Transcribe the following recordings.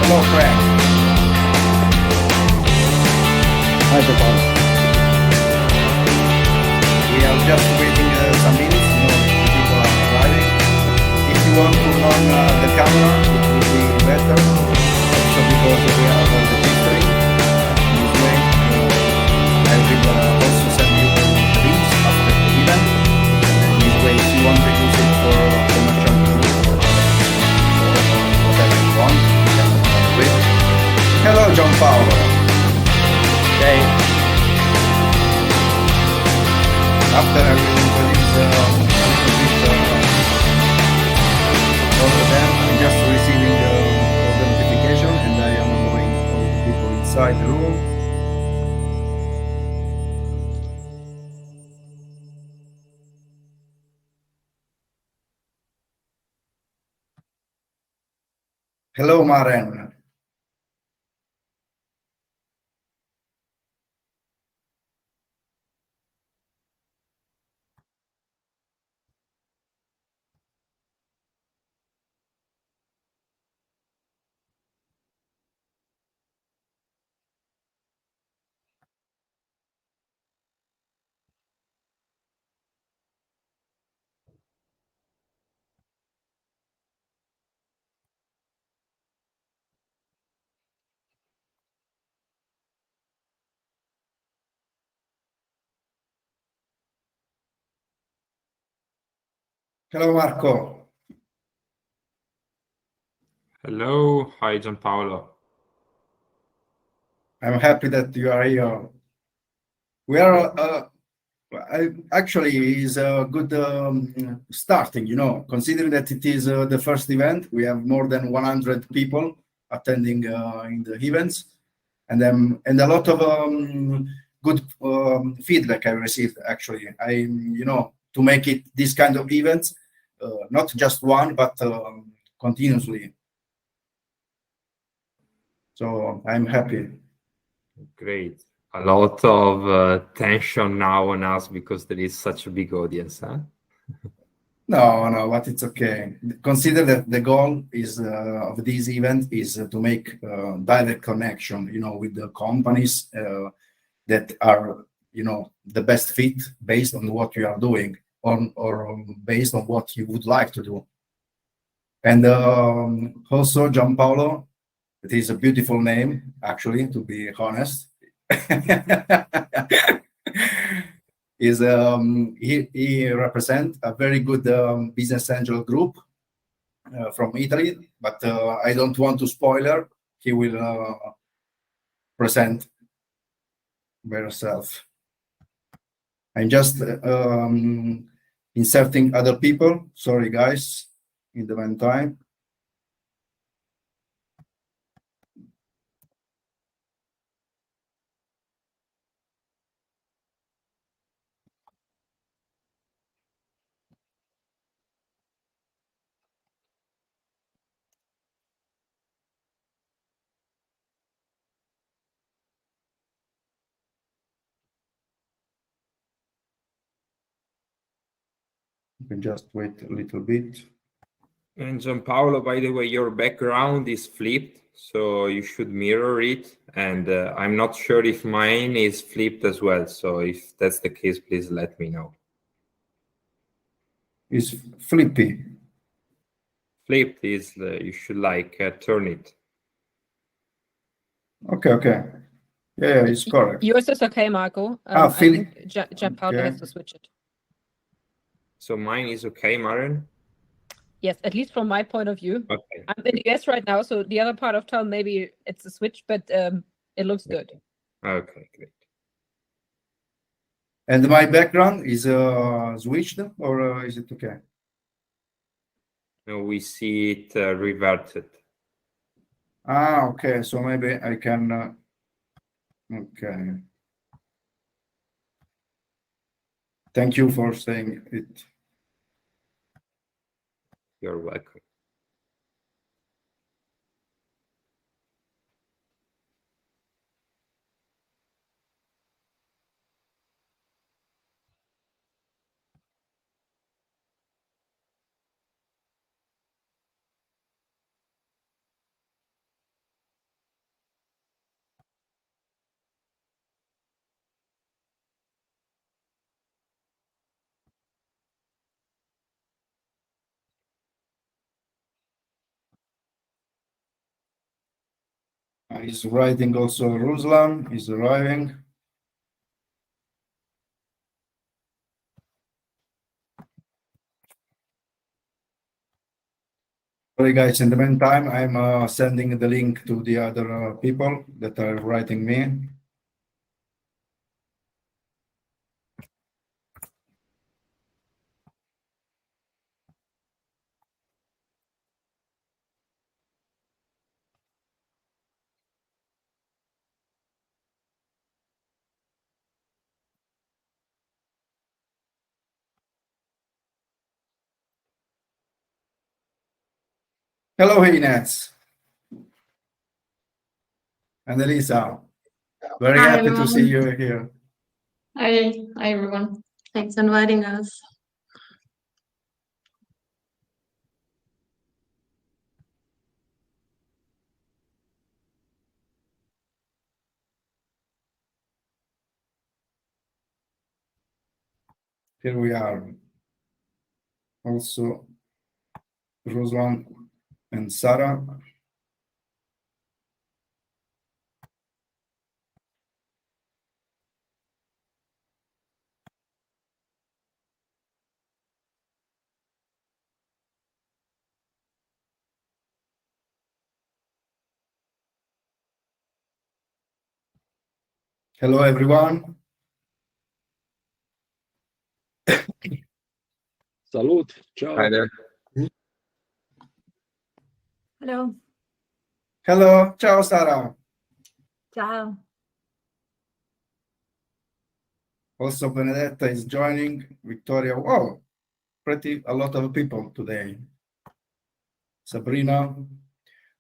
Hello, friends. Hi, Stefano. We are just waiting some minutes. The people are arriving. If you want to turn on the camera, it will be better. Also because we are on the history. This way, I will also send you the links after the event. This way, if you want to use it for commercial use or whatever you want, you can do it. Hello, Gianpaolo. Hey. After I will introduce all of them, I'm just receiving all the notification and I am allowing all the people inside the room. Hello, Maren. Hello, Marco. Hello. Hi, Gianpaolo. I'm happy that you are here. We are actually is a good starting, considering that it is the first event. We have more than 100 people attending in the events, and a lot of good feedback I received. Actually, to make it this kind of events, not just one, but continuously. So I'm happy. Great. A lot of tension now on us because there is such a big audience, huh? No, but it's okay. Consider that the goal is of this event is to make direct connection, with the companies that are, the best fit based on what you are doing, or based on what you would like to do. And also, Gianpaolo, it is a beautiful name, actually, to be honest. Is he represents a very good business angel group from Italy, but I don't want to spoiler. He will present by herself. I'm just inserting other people. Sorry, guys, in the meantime. You can just wait a little bit. And Gianpaolo, by the way, your background is flipped, so you should mirror it. And I'm not sure if mine is flipped as well. So if that's the case, please let me know. It's Filippi. Flipped is you should turn it. Okay. Yeah, it's correct. Yours is okay, Marco. I think Gianpaolo has to switch it. So mine is okay, Maren? Yes, at least from my point of view. Okay. I'm in the US right now, so the other part of town, maybe it's a switch, but it looks good. Okay, great. And my background is switched, or is it okay? No, we see it reverted. Okay. So maybe I can. Okay. Thank you for saying it. You're welcome. He's writing also. Ruslan is arriving. Sorry guys, in the meantime, I'm sending the link to the other people that are writing me. Hello, Ines and Elisa. Very Hi, happy to everyone. see you here. Hi, everyone. Thanks for inviting us. Here we are. Also, Ruslan and Sara. Hello, everyone. Salute. Ciao. Hi there. Hello. Hello. Ciao, Sara. Ciao. Also, Benedetta is joining. Victoria. Oh, a lot of people today. Sabrina.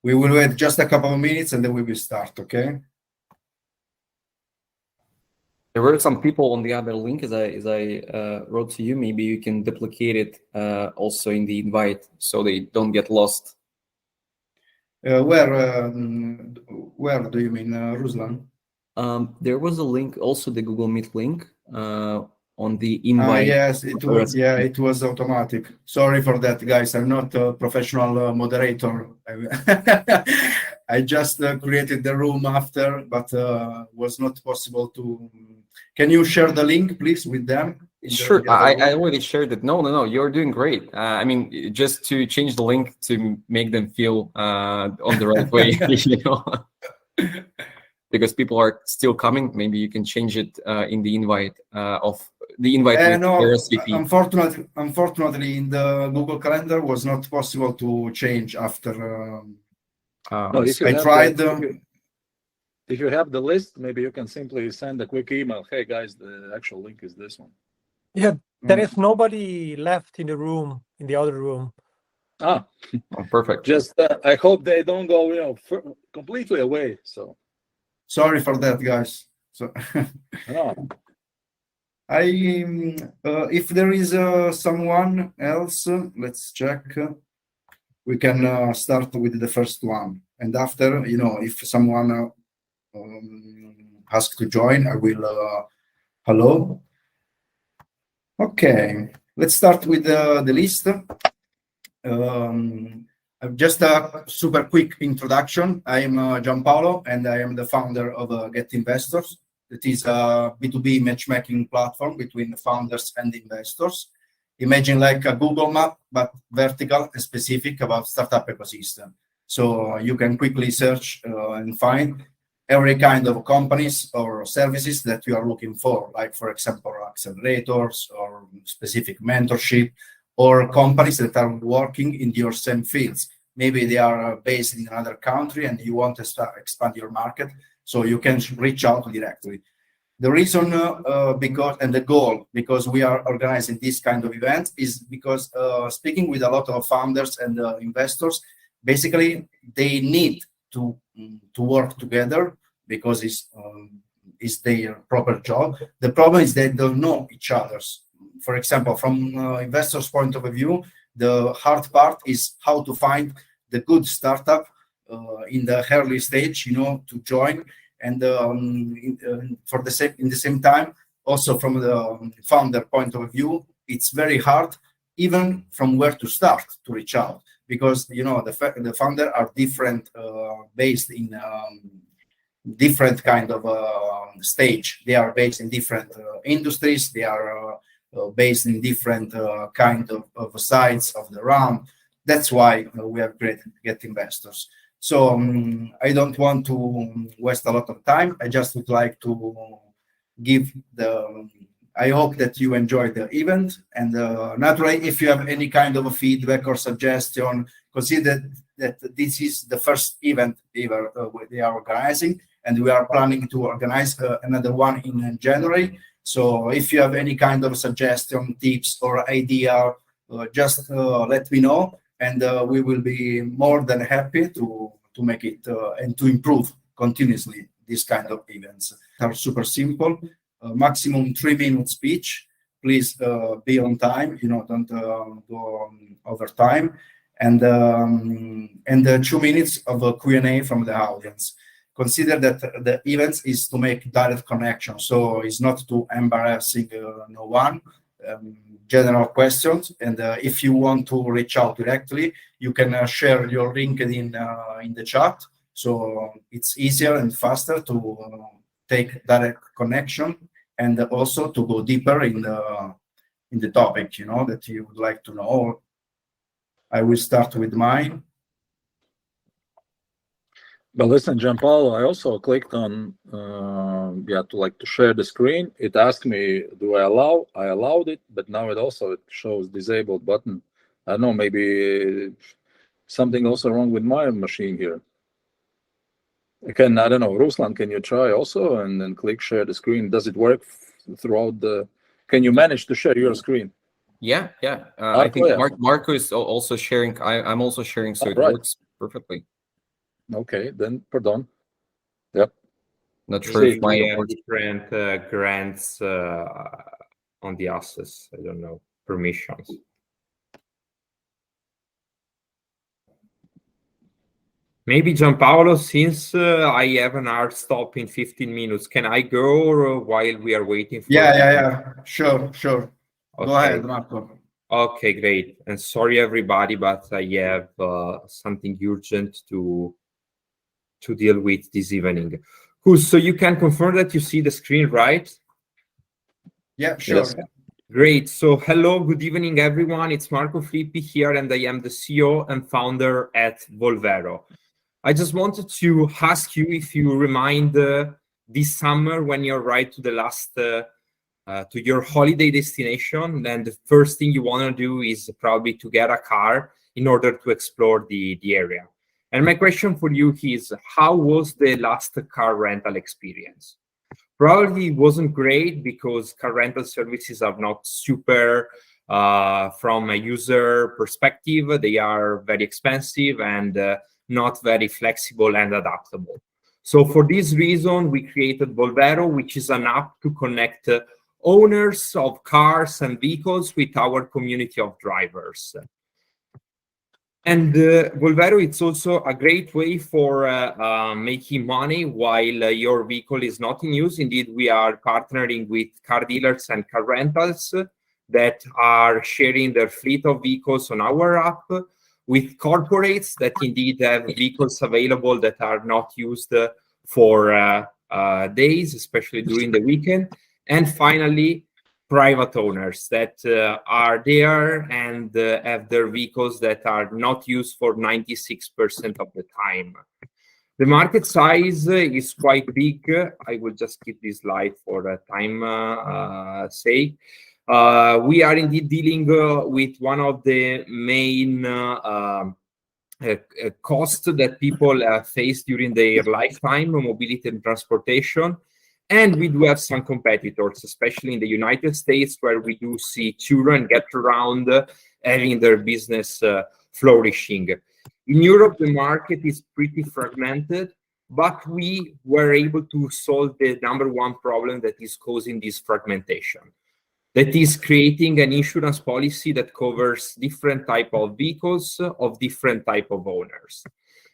We will wait just a couple of minutes and then we will start, okay? There were some people on the other link as I wrote to you. Maybe you can duplicate it also in the invite so they don't get lost. Where do you mean, Ruslan? There was a link, also the Google Meet link on the invite. Yes, it was. Yeah, it was automatic. Sorry for that, guys. I'm not a professional moderator. I just created the room after, but was not possible to. Can you share the link, please, with them? Sure, I already shared it. No, you're doing great. I mean, just to change the link to make them feel on the right way, you know. Because people are still coming, maybe you can change it in the invite with no, RSVP. Unfortunately, in the Google Calendar was not possible to change after. No, if you I have tried. if you have the list, maybe you can simply send a quick email. Hey guys, the actual link is this one. Yeah, there is nobody left in the room, in the other room. Ah, Oh, perfect. just I hope they don't go, completely away. So Sorry for that, guys. So. no. If there is someone else, let's check. We can start with the first one, and after, if someone asks to join, I will. Hello. Okay, let's start with the list. Just a super quick introduction. I am Gianpaolo, and I am the founder of GetInvestors. It is a B2B matchmaking platform between founders and investors. Imagine like a Google map, but vertical and specific about startup ecosystem. So you can quickly search and find every kind of companies or services that you are looking for, like, for example, accelerators or specific mentorship, or companies that are working in your same fields. Maybe they are based in another country and you want to expand your market, so you can reach out directly. The reason the goal, because we are organizing this kind of event, is because speaking with a lot of founders and investors, basically they need to work together because it's their proper job. The problem is they don't know each other's. For example, from investors' point of view, the hard part is how to find the good startup in the early stage, to join. And in the same time, also from the founder point of view, it's very hard, even from where to start to reach out, because the founder are different, based in different kind of stage. They are based in different industries. They are based in different kind of sides of the round. That's why we have created Get Investors. So I don't want to waste a lot of time. I just would like to give I hope that you enjoyed the event, and naturally, if you have any kind of a feedback or suggestion, consider that this is the first event ever they are organizing, and we are planning to organize another one in January. So if you have any kind of suggestion, tips, or idea, just let me know, and we will be more than happy to make it and to improve continuously these kind of events. Are super simple. Maximum 3 minute speech. Please be on time. Don't go over time. And 2 minutes of a Q&A from the audience. Consider that the events is to make direct connection, so it's not to embarrassing no one. General questions, and if you want to reach out directly, you can share your LinkedIn in the chat, so it's easier and faster to take direct connection, and also to go deeper in the topic that you would like to know. I will start with mine. But listen, Gianpaolo, I also clicked on to share the screen. It asked me, do I allow? I allowed it, but now it shows disabled button. I don't know, maybe something also wrong with my machine here. I don't know, Ruslan, can you try also and then click share the screen? Does it work throughout can you manage to share your screen? Yeah. I think Marco is also sharing. I'm also sharing, so it works perfectly. Okay, then pardon. Yep. Not sure if my different grants on the access. I don't know, permissions. Maybe Gianpaolo, since I have an hard stop in 15 minutes, can I go while we are waiting for? Yeah. Sure. Okay. Go ahead, Marco. Okay, great. And sorry everybody, but I have something urgent to deal with this evening. Cool. So you can confirm that you see the screen, right? Yeah, sure. Yes. Great. So hello, good evening, everyone. It's Marco Filippi here, and I am the CEO and founder at Volvero. I just wanted to ask you if you remind this summer when you arrived to the last to your holiday destination, then the first thing you want to do is probably to get a car in order to explore the area. And my question for you is, how was the last car rental experience? Probably it wasn't great because car rental services are not super from a user perspective. They are very expensive and not very flexible and adaptable. So for this reason, we created Volvero, which is an app to connect owners of cars and vehicles with our community of drivers. And Volvero, it's also a great way for making money while your vehicle is not in use. Indeed, we are partnering with car dealers and car rentals that are sharing their fleet of vehicles on our app, with corporates that indeed have vehicles available that are not used for days, especially during the weekend. And finally, private owners that are there and have their vehicles that are not used for 96% of the time. The market size is quite big. I will just keep this slide for time sake. We are indeed dealing with one of the main costs that people face during their lifetime, mobility and transportation. And we do have some competitors, especially in the United States, where we do see Turo and GetAround having their business flourishing. In Europe, the market is pretty fragmented, but we were able to solve the #1 problem that is causing this fragmentation. That is creating an insurance policy that covers different type of vehicles of different type of owners.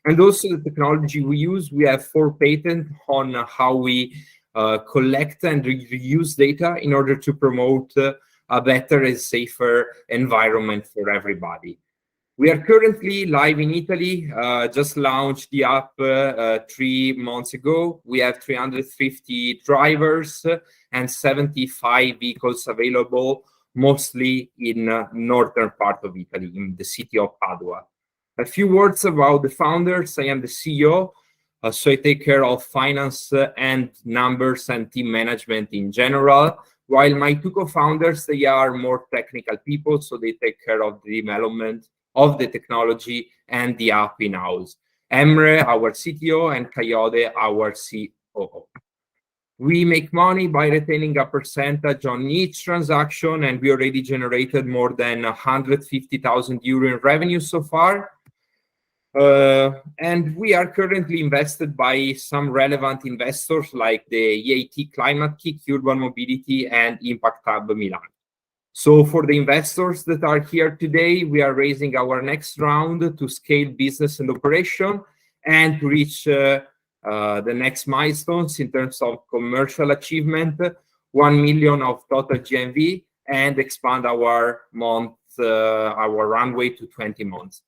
And also the technology we use, we have 4 patents on how we collect and reuse data in order to promote a better and safer environment for everybody. We are currently live in Italy, just launched the app 3 months ago. We have 350 drivers and 75 vehicles available, mostly in northern part of Italy, in the city of Padua. A few words about the founders. I am the CEO, so I take care of finance and numbers and team management in general, while my two co-founders, they are more technical people, so they take care of the development of the technology and the app in-house. Emre, our CTO, and Kayode, our COO. We make money by retaining a percentage on each transaction, and we already generated more than 150,000 euro in revenue so far. And we are currently invested by some relevant investors like the EIT Climate Kick, Urban Mobility, and Impact Hub Milan. So for the investors that are here today, we are raising our next round to scale business and operation and to reach the next milestones in terms of commercial achievement, 1 million of total GMV, and expand our runway to 20 months.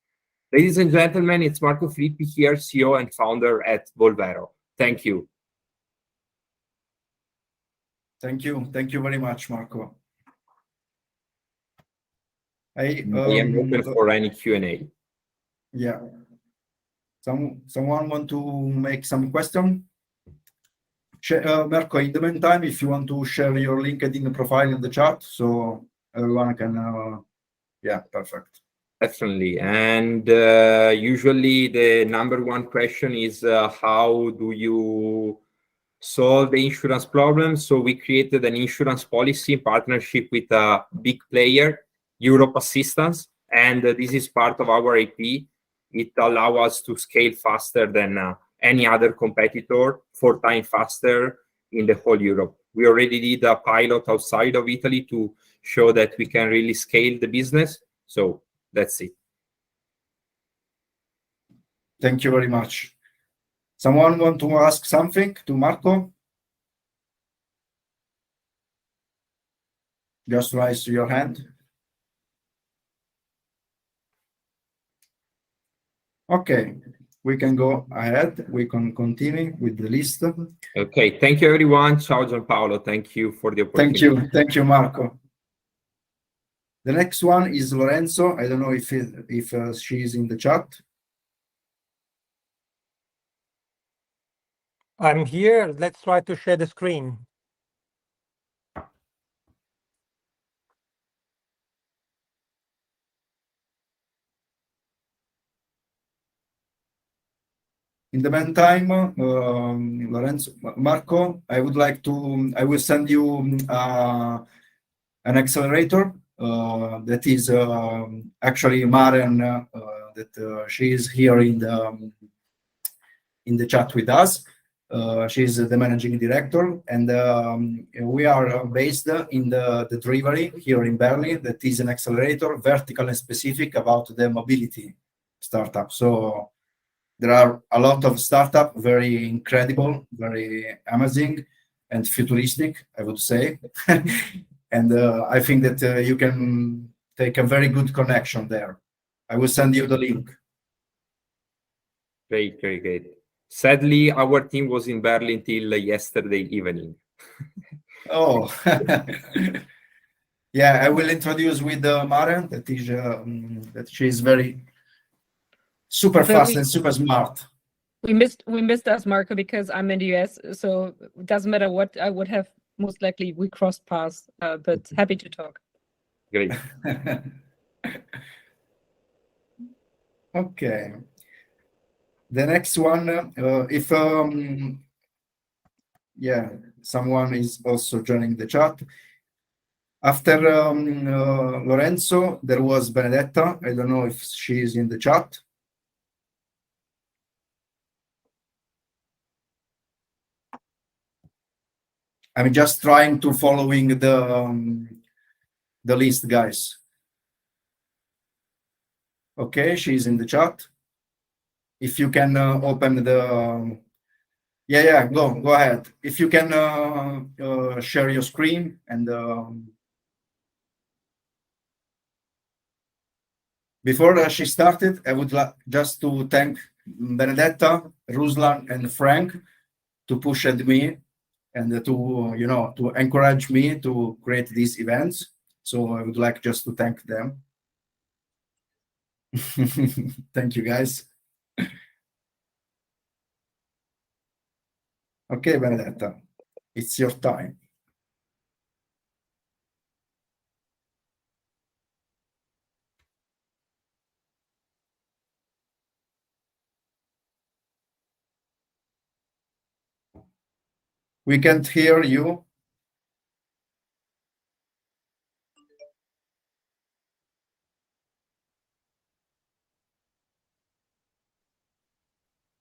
Ladies and gentlemen, it's Marco Filippi here, CEO and founder at Volvero. Thank you. Thank you. Thank you very much, Marco. I am open for any Q&A. Yeah. Someone want to make some question? Marco, in the meantime, if you want to share your LinkedIn profile in the chat, so everyone can. Yeah, perfect. Definitely. And usually the number one question is how do you solve the insurance problem? So we created an insurance policy in partnership with a big player, Europe Assistance, and this is part of our IP. It allows us to scale faster than any other competitor, 4 times faster in the whole Europe. We already did a pilot outside of Italy to show that we can really scale the business. So that's it. Thank you very much. Someone want to ask something to Marco? Just raise your hand. Okay, we can go ahead. We can continue with the list. Okay, thank you everyone. Ciao, Gianpaolo. Thank you for the opportunity. Thank you, Marco. The next one is Lorenzo. I don't know if she's in the chat. I'm here. Let's try to share the screen. In the meantime, Lorenzo, Marco, I will send you an accelerator that is actually Maren, that she is here in the chat with us. She's the managing director, and we are based in the delivery here in Berlin. That is an accelerator, vertical and specific about the mobility startup. So there are a lot of startups, very incredible, very amazing, and futuristic, I would say. And I think that you can take a very good connection there. I will send you the link. Great, great, great. Sadly, our team was in Berlin till yesterday evening. Oh, yeah. I will introduce with Maren. That she is very super fast and super smart. We missed us, Marco, because I'm in the US, so it doesn't matter what I would have. Most likely we crossed paths, but happy to talk. Great. Okay. The next one, if yeah, someone is also joining the chat. After Lorenzo, there was Benedetta. I don't know if she is in the chat. I'm just trying to following the list, guys. Okay, she's in the chat. If you can open the go ahead. If you can share your screen and Before she started, I would like just to thank Benedetta, Ruslan, and Frank to push at me and to encourage me to create these events. So I would like just to thank them. Thank you, guys. Okay, Benedetta, it's your time. We can't hear you.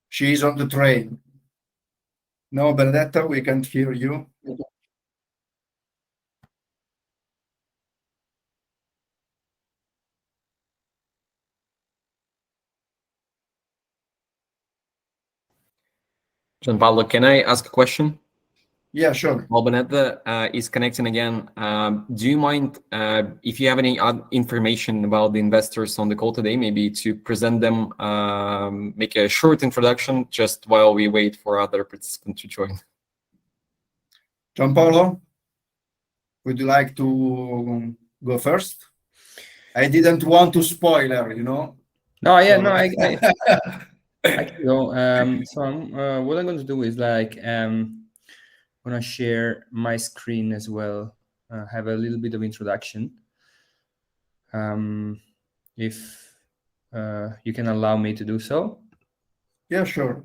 She's on the train. No, Benedetta, we can't hear you. Gianpaolo, can I ask a question? Yeah, sure. While Benedetta is connecting again, do you mind if you have any information about the investors on the call today, maybe to present them, make a short introduction just while we wait for other participants to join? Gianpaolo, would you like to go first? I didn't want to spoil her, No, yeah, no, I can go. So what I'm going to do is like I'm going to share my screen as well. Have a little bit of introduction. If you can allow me to do so. Yeah, sure.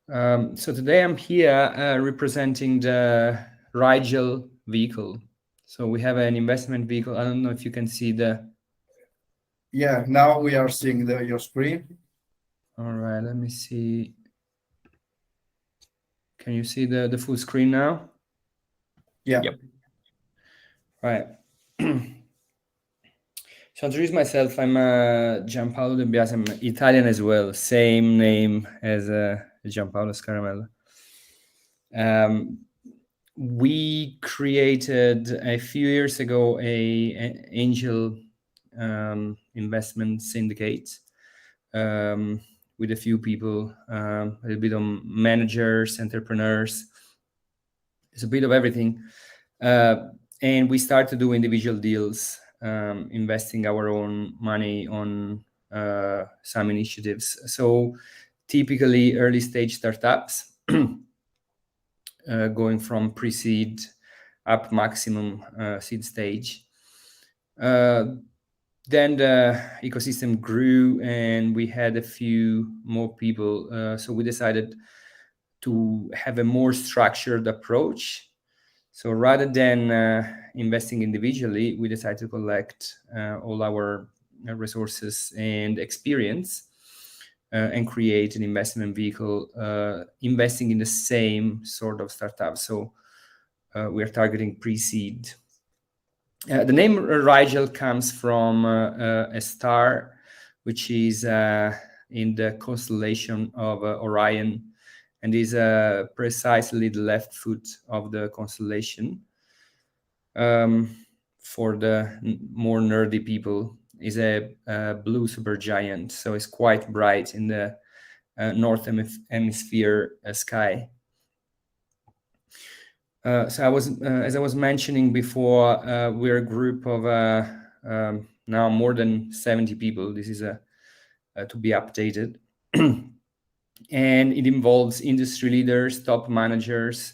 So today I'm here representing the Rigel vehicle. So we have an investment vehicle. I don't know if you can see the... Yeah, now we are seeing your screen. All right, let me see. Can you see the full screen now? Yeah. Yep. Right. So introduce myself. I'm Gianpaolo Biase. I'm Italian as well. Same name as Gianpaolo Sgaramella. We created a few years ago an angel investment syndicate with a few people, a little bit of managers, entrepreneurs. It's a bit of everything. And we start to do individual deals, investing our own money on some initiatives. So typically early stage startups, going from pre-seed up maximum seed stage. Then the ecosystem grew and we had a few more people. So we decided to have a more structured approach. So rather than investing individually, we decided to collect all our resources and experience and create an investment vehicle investing in the same sort of startup. So we are targeting pre-seed. The name Rigel comes from a star, which is in the constellation of Orion, and is precisely the left foot of the constellation. For the more nerdy people, is a blue supergiant, so it's quite bright in the north hemisphere sky. So I was, as I was mentioning before, we're a group of now more than 70 people. This is to be updated. And it involves industry leaders, top managers,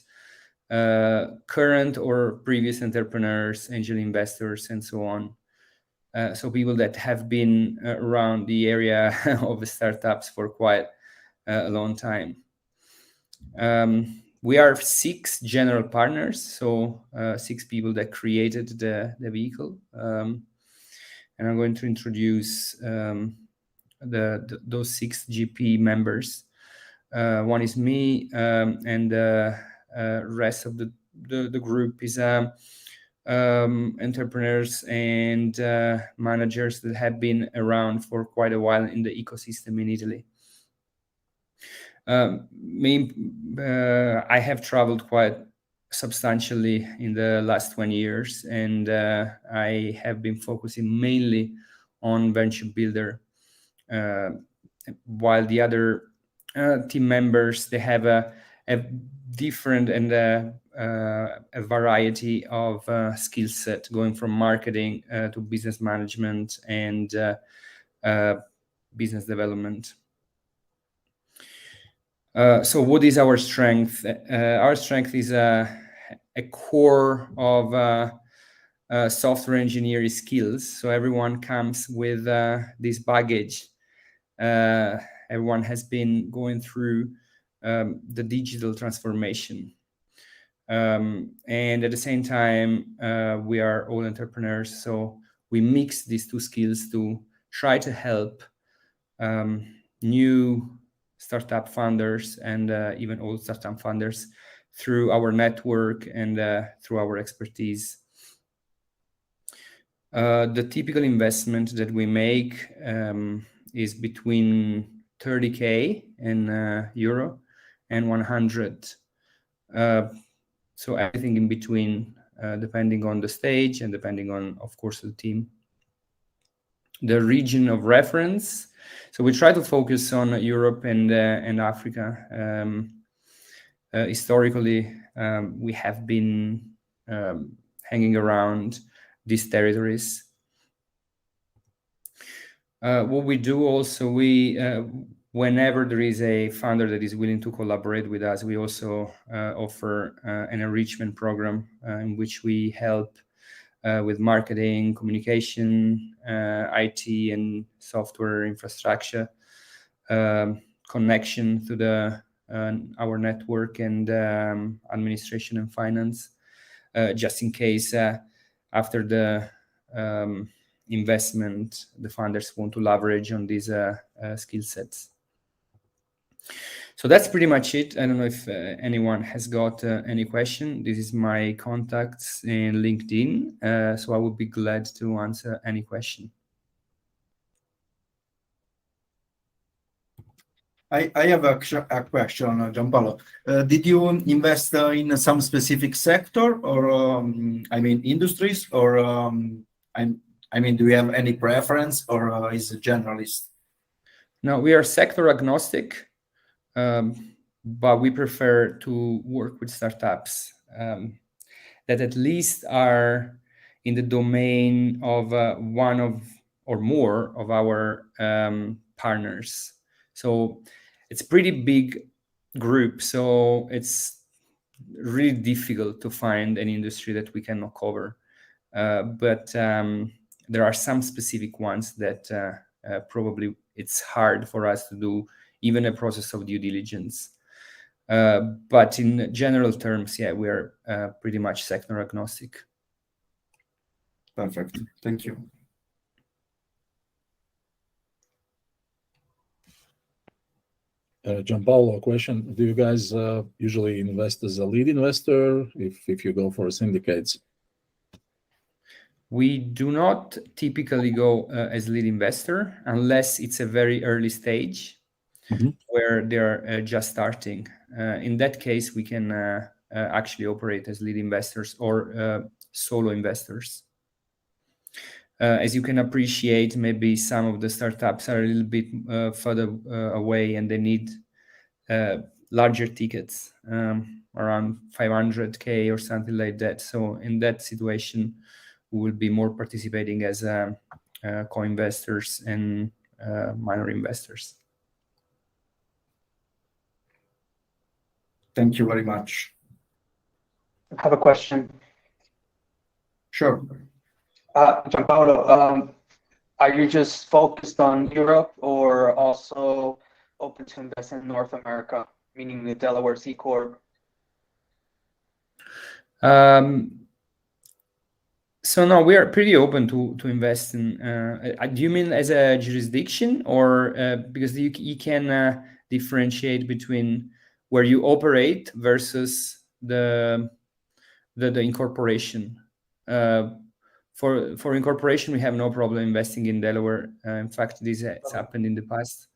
current or previous entrepreneurs, angel investors, and so on. So people that have been around the area of startups for quite a long time. We are 6 general partners, so 6 people that created the vehicle. And I'm going to introduce those 6 GP members. One is me, and the rest of the group is entrepreneurs and managers that have been around for quite a while in the ecosystem in Italy. I have traveled quite substantially in the last 20 years, and I have been focusing mainly on venture builder, while the other team members, they have a different and a variety of skill set, going from marketing to business management and business development. So what is our strength? Our strength is a core of software engineering skills. So everyone comes with this baggage. Everyone has been going through the digital transformation. And at the same time, we are all entrepreneurs. So we mix these two skills to try to help new startup founders and even old startup founders through our network and through our expertise. The typical investment that we make is between 30K in euro and 100. So everything in between, depending on the stage and depending on, of course, the team. The region of reference. So we try to focus on Europe and Africa. Historically, we have been hanging around these territories. What we do also, whenever there is a founder that is willing to collaborate with us, we also offer an enrichment program in which we help with marketing, communication, IT and software infrastructure, connection to our network, and administration and finance, just in case after the investment, the founders want to leverage on these skill sets. So that's pretty much it. I don't know if anyone has got any question. This is my contacts in LinkedIn, so I would be glad to answer any question. I have a question, Gianpaolo. Did you invest in some specific sector, or industries, or do you have any preference, or is it generalist? No, we are sector agnostic. But we prefer to work with startups that at least are in the domain of one of or more of our partners. So it's a pretty big group. So it's really difficult to find an industry that we cannot cover. But there are some specific ones that probably it's hard for us to do even a process of due diligence. But in general terms, yeah, we are pretty much sector agnostic. Perfect. Thank you. Gianpaolo, question. Do you guys usually invest as a lead investor if you go for syndicates? We do not typically go as lead investor unless it's a very early stage. Mm-hmm. Where they're just starting. In that case, we can actually operate as lead investors or solo investors. As you can appreciate, maybe some of the startups are a little bit further away and they need larger tickets, around 500K or something like that. So in that situation, we will be more participating as co-investors and minor investors. Thank you very much. I have a question. Sure. Gianpaolo, are you just focused on Europe or also open to invest in North America, meaning the Delaware C Corp? So no, we are pretty open to invest in. Do you mean as a jurisdiction, or because you can differentiate between where you operate versus the incorporation? For incorporation, we have no problem investing in Delaware. In fact, this has happened in the past.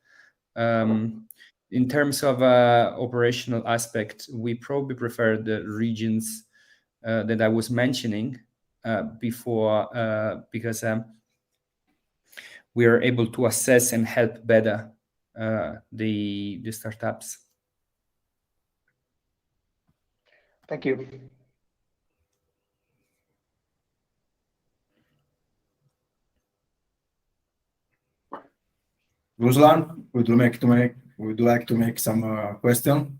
in terms of operational aspect, we probably prefer the regions that I was mentioning before, because we are able to assess and help better the startups. Thank you. Ruslan, would you like to make some question?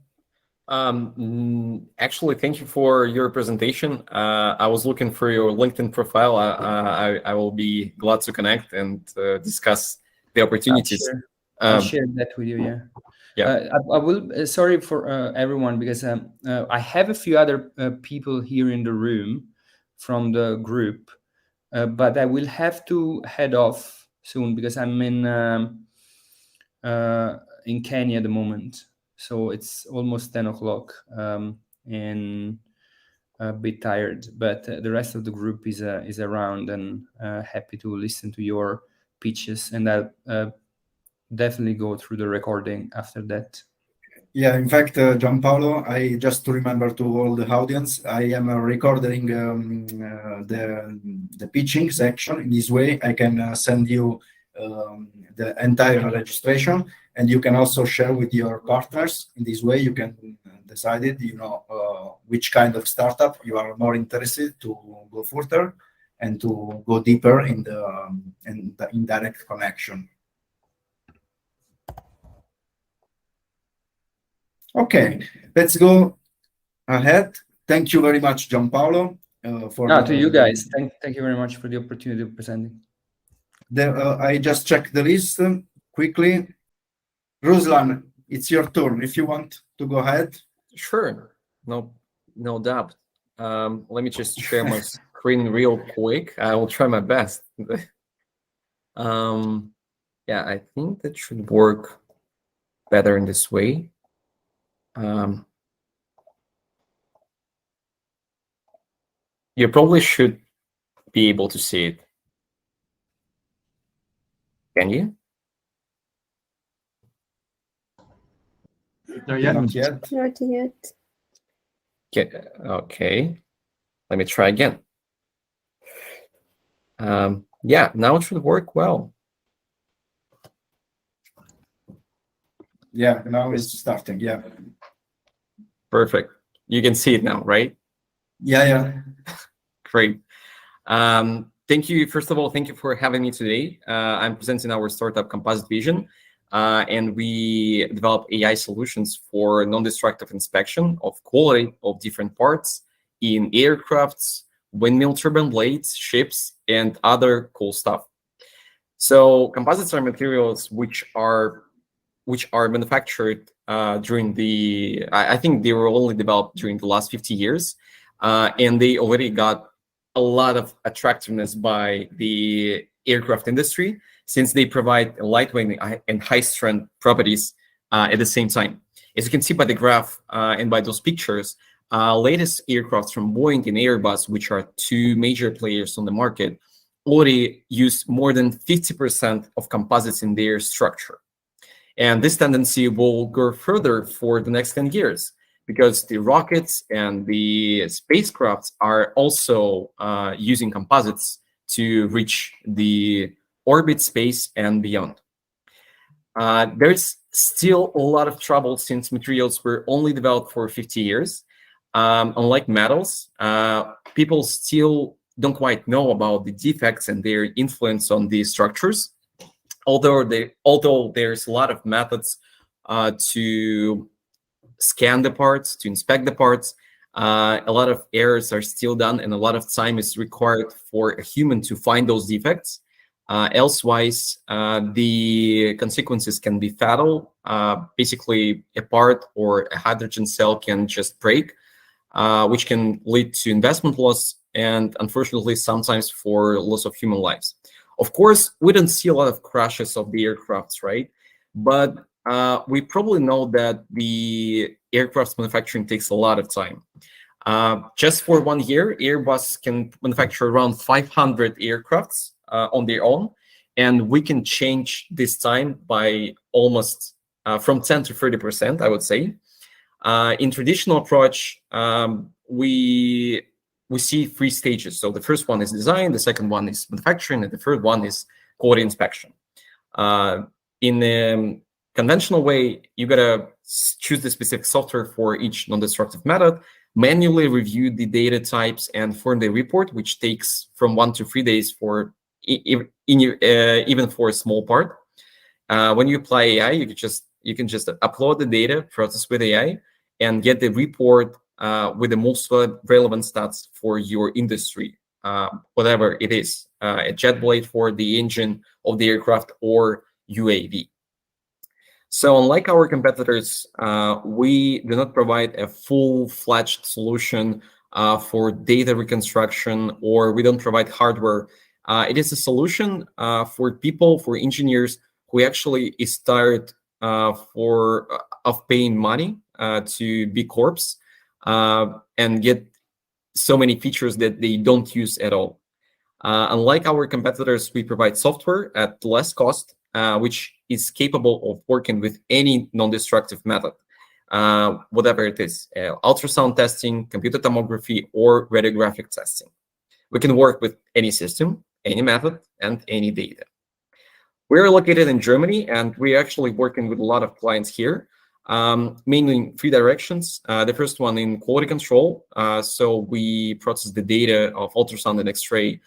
Actually, thank you for your presentation. I was looking for your LinkedIn profile. I will be glad to connect and discuss the opportunities. I'll share that with you. Yeah. I will. Sorry for everyone, because I have a few other people here in the room from the group, but I will have to head off soon because I'm in Kenya at the moment. So it's almost 10 o'clock, and a bit tired. But the rest of the group is around and happy to listen to your pitches, and I'll definitely go through the recording after that. Yeah, in fact, Gianpaolo, I just to remember to all the audience, I am recording the pitching section. In this way, I can send you the entire registration, and you can also share with your partners. In this way, you can decide it, which kind of startup you are more interested to go further and to go deeper in the indirect connection. Okay, let's go ahead. Thank you very much, Gianpaolo. To you guys. Thank you very much for the opportunity of presenting. I just checked the list quickly. Ruslan, it's your turn. If you want to go ahead. Sure, no doubt. Let me just share my screen real quick. I will try my best. Yeah, I think that should work better in this way. You probably should be able to see it. Can you? Not yet. Not yet. Okay. Let me try again. Yeah, now it should work well. Yeah, now it's starting. Yeah. Perfect. You can see it now, right? Yeah. Great. Thank you. First of all, thank you for having me today. I'm presenting our startup Composite Vision, and we develop AI solutions for non-destructive inspection of quality of different parts in aircrafts, windmill turbine blades, ships, and other cool stuff. So composites are materials which are manufactured during the, I think they were only developed during the last 50 years, and they already got a lot of attractiveness by the aircraft industry, since they provide lightweight and high strength properties at the same time. As you can see by the graph and by those pictures, latest aircrafts from Boeing and Airbus, which are two major players on the market, already use more than 50% of composites in their structure. And this tendency will go further for the next 10 years, because the rockets and the spacecrafts are also using composites to reach the orbit space and beyond. There's still a lot of trouble since materials were only developed for 50 years. Unlike metals, people still don't quite know about the defects and their influence on the structures. Although there's a lot of methods to scan the parts, to inspect the parts, a lot of errors are still done, and a lot of time is required for a human to find those defects. Elsewise, the consequences can be fatal. Basically, a part or a hydrogen cell can just break, which can lead to investment loss and, unfortunately, sometimes for loss of human lives. Of course, we don't see a lot of crashes of the aircrafts, right? But we probably know that the aircraft manufacturing takes a lot of time. Just for 1 year, Airbus can manufacture around 500 aircrafts on their own, and we can change this time by almost from 10 to 30%, I would say. In traditional approach, we see 3 stages. So the first one is design, the second one is manufacturing, and the third one is quality inspection. In the conventional way, you gotta choose the specific software for each non-destructive method, manually review the data types, and form the report, which takes from 1 to 3 days for even for a small part. When you apply AI, you can just upload the data, process with AI, and get the report with the most relevant stats for your industry, whatever it is, a jet blade for the engine of the aircraft or UAV. So unlike our competitors, we do not provide a full-fledged solution for data reconstruction, or we don't provide hardware. It is a solution for people, for engineers who actually is tired of paying money to B Corps and get so many features that they don't use at all. Unlike our competitors, we provide software at less cost, which is capable of working with any non-destructive method, whatever it is, ultrasound testing, computer tomography, or radiographic testing. We can work with any system, any method, and any data. We're located in Germany, and we're actually working with a lot of clients here, mainly in 3 directions. The first one in quality control. So we process the data of ultrasound and X-ray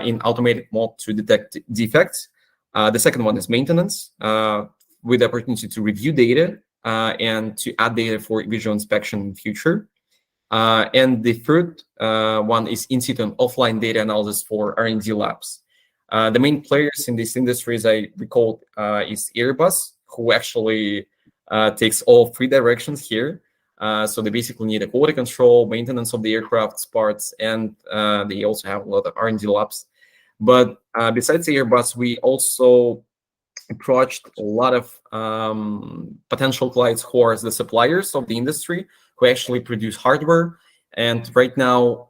in automated mode to detect defects. The second one is maintenance, with the opportunity to review data and to add data for visual inspection in the future. And the third one is in situ and offline data analysis for R&D labs. The main players in this industry, as I recall, is Airbus, who actually takes all 3 directions here. So they basically need a quality control, maintenance of the aircraft's parts, and they also have a lot of R&D labs. But besides Airbus, we also approached a lot of potential clients who are the suppliers of the industry, who actually produce hardware. And right now,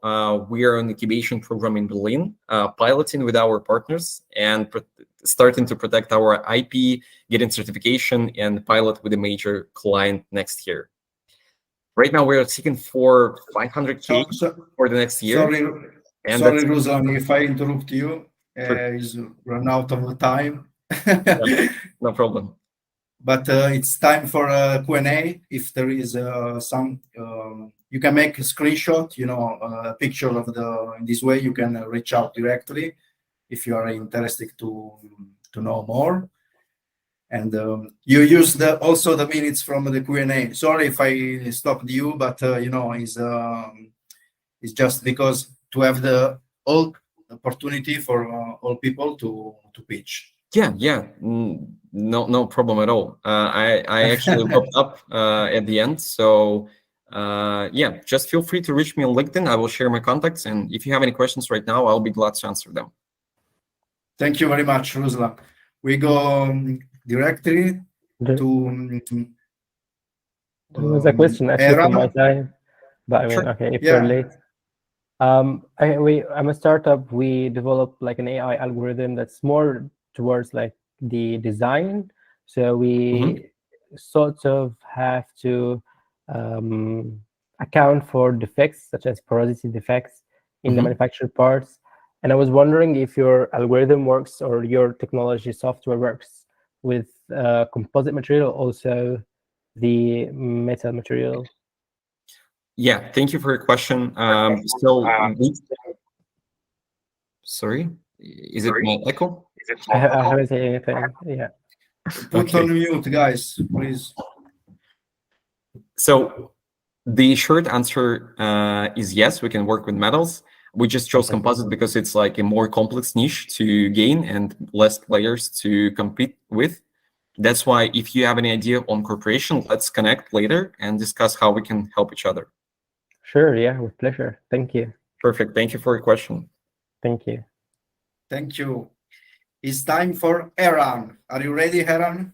we are on the incubation program in Berlin, piloting with our partners and starting to protect our IP, getting certification, and pilot with a major client next year. Right now, we are seeking for 500K for the next year. Sorry, Ruslan, if I interrupt you, is run out of time. No problem. But it's time for a Q&A. If there is some, you can make a screenshot, a picture of in this way, you can reach out directly if you are interested to know more. And you use also the minutes from the Q&A. Sorry if I stopped you, but it's just because to have the all opportunity for all people to pitch. Yeah, no problem at all. I actually popped up at the end, so yeah, just feel free to reach me on LinkedIn. I will share my contacts, and if you have any questions right now, I'll be glad to answer them. Thank you very much, Ruslan. We go directly to. There was a question actually from my side, but I mean, Sure. okay, if you're late. I'm a startup. We developed like an AI algorithm that's more towards like the design. So we sort of have to account for defects such as porosity defects in the manufactured parts. And I was wondering if your algorithm works or your technology software works with composite material, also the metal material. Yeah, thank you for your question. Sorry, is it my echo? I haven't said anything. Yeah. Put on mute, guys, please. So the short answer is yes, we can work with metals. We just chose composite because it's like a more complex niche to gain and less players to compete with. That's why if you have any idea on cooperation, let's connect later and discuss how we can help each other. Sure, yeah, with pleasure. Thank you. Perfect. Thank you for your question. Thank you. Thank you. It's time for Eran. Are you ready, Eran?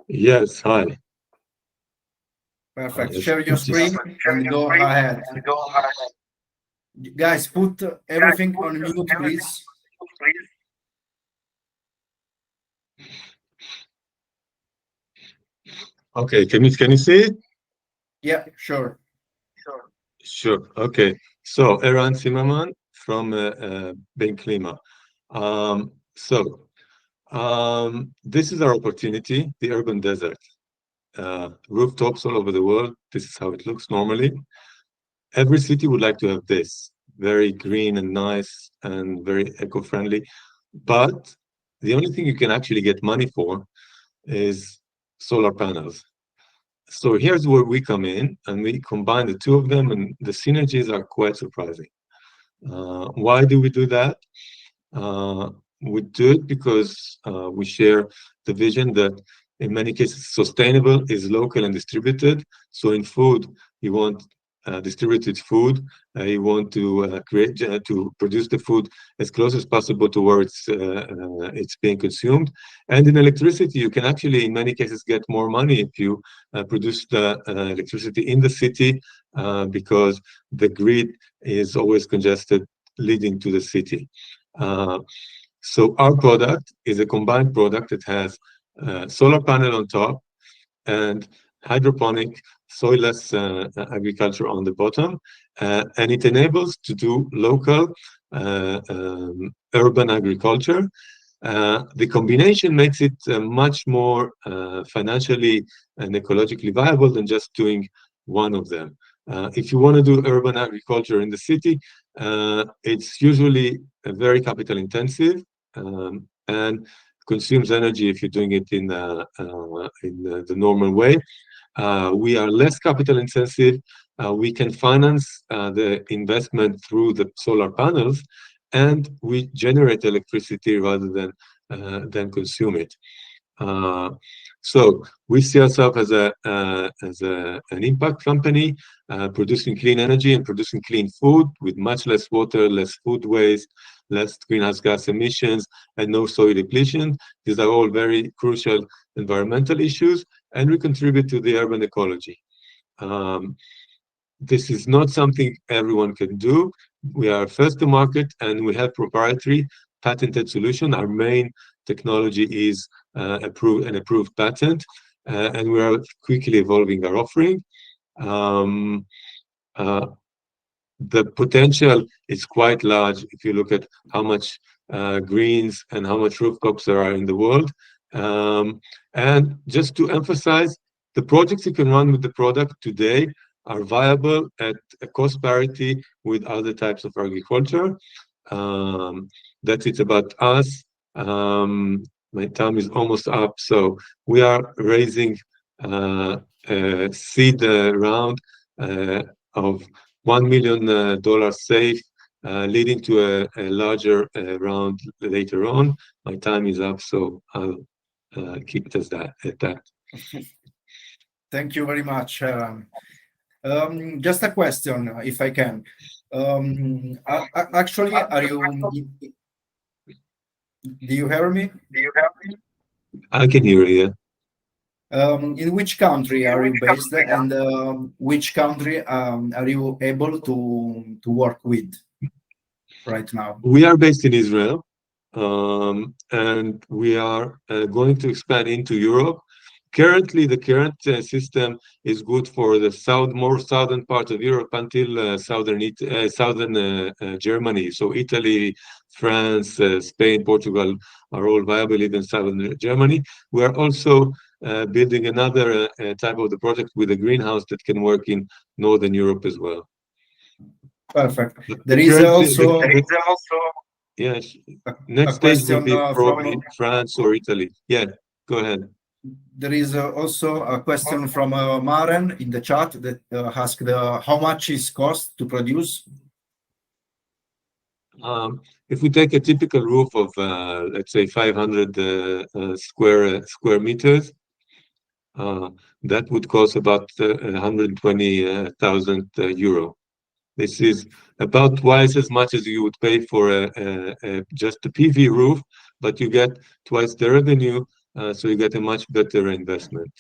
Yes, hi. Perfect. Share your screen and go ahead. Guys, put everything on mute, please. Okay, can you see it? Yeah, sure. Sure. Okay. So Eran Zimmerman from Klima. This is our opportunity, the urban desert. Rooftops all over the world. This is how it looks normally. Every city would like to have this, very green and nice and very eco-friendly. But the only thing you can actually get money for is solar panels. So here's where we come in, and we combine the two of them, and the synergies are quite surprising. Why do we do that? We do it because we share the vision that in many cases sustainable is local and distributed. So in food, you want distributed food. You want to to produce the food as close as possible to where it's being consumed. And in electricity, you can actually, in many cases, get more money if you produce the electricity in the city because the grid is always congested leading to the city. So our product is a combined product that has solar panel on top and hydroponic soilless agriculture on the bottom, and it enables to do local urban agriculture. The combination makes it much more financially and ecologically viable than just doing one of them. If you want to do urban agriculture in the city, it's usually very capital intensive and consumes energy if you're doing it in the normal way. We are less capital intensive. We can finance the investment through the solar panels, and we generate electricity rather than consume it. So we see ourselves as an impact company, producing clean energy and producing clean food with much less water, less food waste, less greenhouse gas emissions, and no soil depletion. These are all very crucial environmental issues, and we contribute to the urban ecology. This is not something everyone can do. We are first to market, and we have proprietary patented solution. Our main technology is an approved patent, and we are quickly evolving our offering. The potential is quite large if you look at how much greens and how much rooftops there are in the world. And just to emphasize, the projects you can run with the product today are viable at a cost parity with other types of agriculture. That's it about us. My time is almost up, so we are raising a seed round of $1 million safe, leading to a larger round later on. My time is up, so I'll keep it at that. Thank you very much. Just a question, if I can. Actually, do you hear me? I can hear you. In which country are you based, and which country are you able to work with right now? We are based in Israel, and we are going to expand into Europe. Currently, the current system is good for the more southern part of Europe until southern Germany. So Italy, France, Spain, Portugal are all viable, even southern Germany. We are also building another type of the project with a greenhouse that can work in northern Europe as well. Perfect. There is also yes. Next stage will be probably France or Italy. Yeah, go ahead. There is also a question from Maren in the chat that asked how much is cost to produce? If we take a typical roof of, let's say, 500 square meters, that would cost about 120,000 euro. This is about twice as much as you would pay for just a PV roof, but you get twice the revenue. So you get a much better investment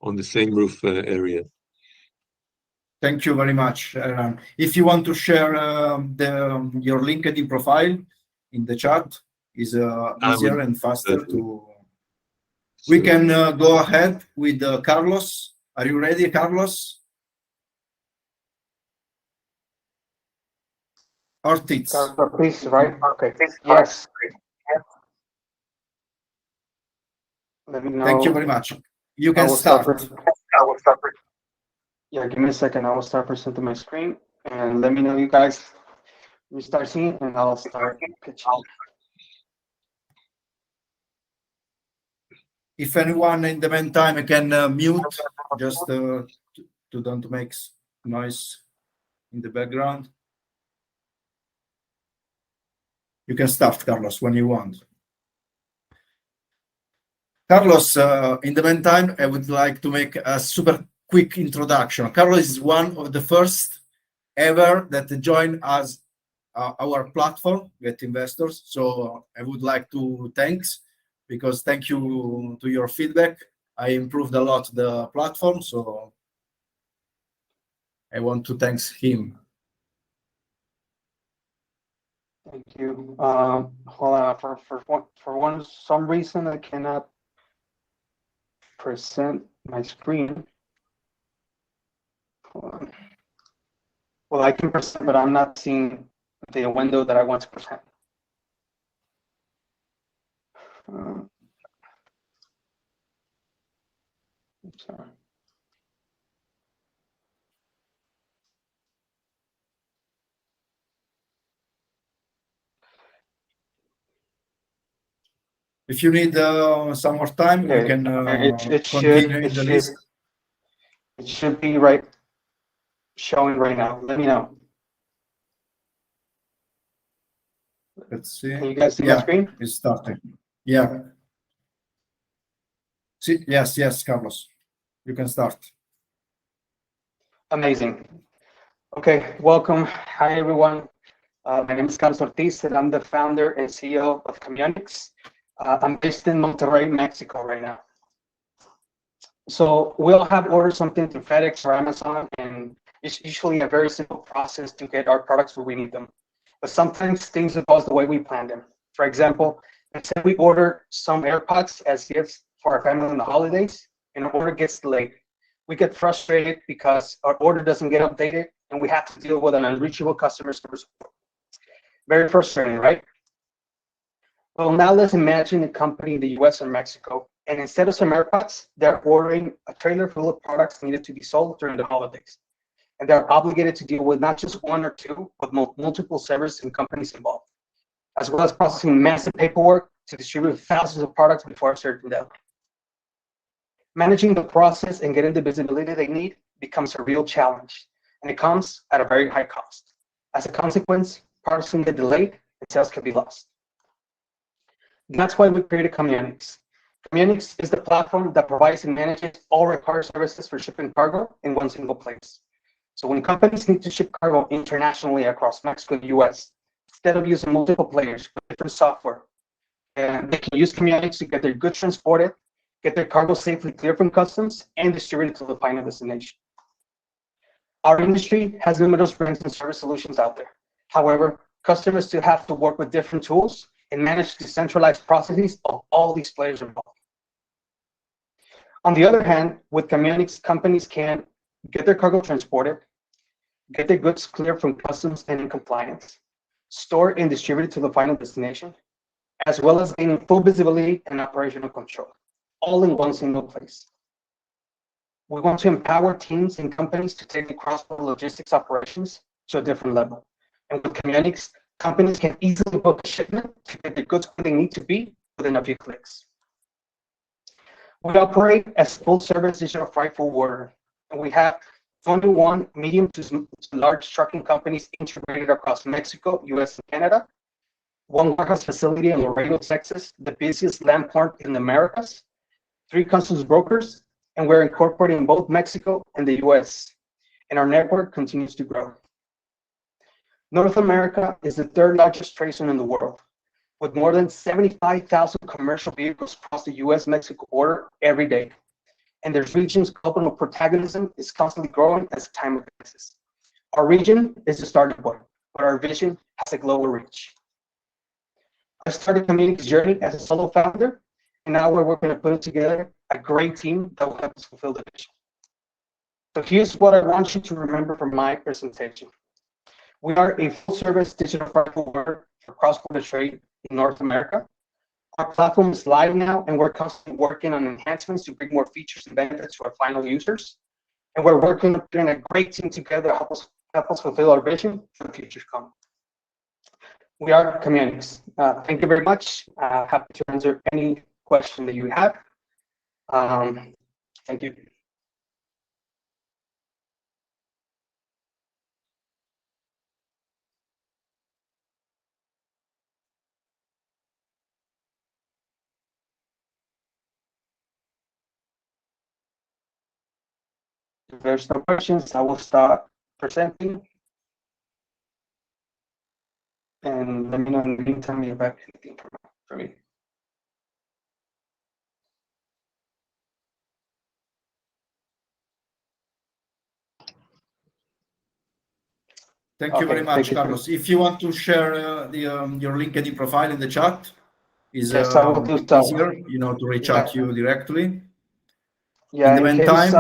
on the same roof area. Thank you very much, Eran. If you want to share your LinkedIn profile in the chat, is easier and faster to. We can go ahead with Carlos. Are you ready, Carlos? Ortiz. Please, right? Okay. Yes. Let me know. Thank you very much. You can I will start. Yeah, give me a second. I will start presenting my screen and let me know you guys. You start seeing and I'll start pitching. If anyone in the meantime can mute, just to don't make noise in the background. You can start, Carlos, when you want. Carlos, in the meantime, I would like to make a super quick introduction. Carlos is one of the first ever that joined us our platform, Get Investors. So I would like to thanks, because thank you to your feedback, I improved a lot the platform. So I want to thank him. Thank you. Hold on. For some reason I cannot present my screen. Hold on. Well, I can present, but I'm not seeing the window that I want to present. I'm sorry. If you need some more time, Okay. we can It continue in the list. It should be showing right now. Let me know. Let's see. Can you guys see my screen? It's starting. Yeah. See, yes, Carlos. You can start. Amazing. Okay, welcome. Hi, everyone. My name is Carlos Ortiz, and I'm the founder and CEO of Camionix. I'm based in Monterrey, Mexico right now. So we all have ordered something through FedEx or Amazon, and it's usually a very simple process to get our products where we need them. But sometimes things don't go the way we planned them. For example, let's say we order some AirPods as gifts for our family in the holidays, and our order gets delayed. We get frustrated because our order doesn't get updated, and we have to deal with an unreachable customer service. Very frustrating, right? Well, now let's imagine a company in the US or Mexico, and instead of some AirPods, they're ordering a trailer full of products needed to be sold during the holidays. And they're obligated to deal with not just one or two, but multiple servers and companies involved, as well as processing massive paperwork to distribute thousands of products before a certain deadline. Managing the process and getting the visibility they need becomes a real challenge, and it comes at a very high cost. As a consequence, products can get delayed and sales can be lost. That's why we created Camionix. Camionix is the platform that provides and manages all required services for shipping cargo in one single place. So when companies need to ship cargo internationally across Mexico and the US, instead of using multiple players with different software, they can use Camionix to get their goods transported, get their cargo safely cleared from customs, and distributed to the final destination. Our industry has numerous brands and service solutions out there. However, customers still have to work with different tools and manage the centralized processes of all these players involved. On the other hand, with Camionix, companies can get their cargo transported, get their goods cleared from customs and in compliance, store and distribute it to the final destination, as well as gaining full visibility and operational control, all in one single place. We want to empower teams and companies to take the cross-border logistics operations to a different level. And with Camionix, companies can easily book a shipment to get their goods where they need to be within a few clicks. We operate as full-service digital freight forwarder, and we have 21 medium to large trucking companies integrated across Mexico, US, and Canada, one warehouse facility in Laredo, Texas, the busiest land port in the Americas, 3 customs brokers, and we're incorporating in both Mexico and the US, and our network continues to grow. North America is the 3rd largest trade zone in the world, with more than 75,000 commercial vehicles cross the US-Mexico border every day. And the region's global protagonism is constantly growing as time advances. Our region is the starting point, but our vision has a global reach. I started Camionix's journey as a solo founder, and now we're working to put together a great team that will help us fulfill the vision. So here's what I want you to remember from my presentation. We are a full-service digital freight forwarder for cross-border trade in North America. Our platform is live now, and we're constantly working on enhancements to bring more features and benefits to our final users. And we're working on putting a great team together to help us fulfill our vision for the future to come. We are Camionix. Thank you very much. Happy to answer any question that you have. Thank you. If there's no questions, I will start presenting. And let me know in the meantime if you have anything for me. Thank you very much, Carlos. If you want to share your LinkedIn profile in the chat, is yes, I will do so. Easier, to reach out to you directly. Yeah. In the meantime,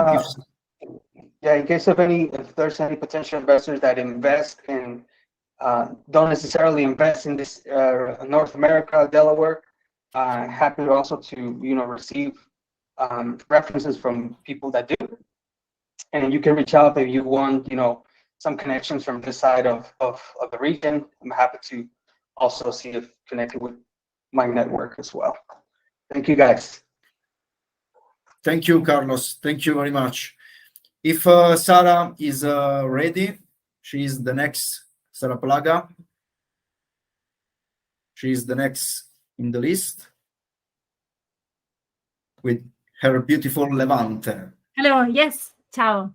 in case of if there's any potential investors that invest and don't necessarily invest in this North America, Delaware, happy also to receive references from people that do, and you can reach out if you want some connections from this side of the region. I'm happy to also see if connected with my network as well. Thank you, guys. Thank you, Carlos. Thank you very much. If Sara is ready, she is the next. Sara Plaga. She is the next in the list with her beautiful Levante. Hello. Yes. Ciao.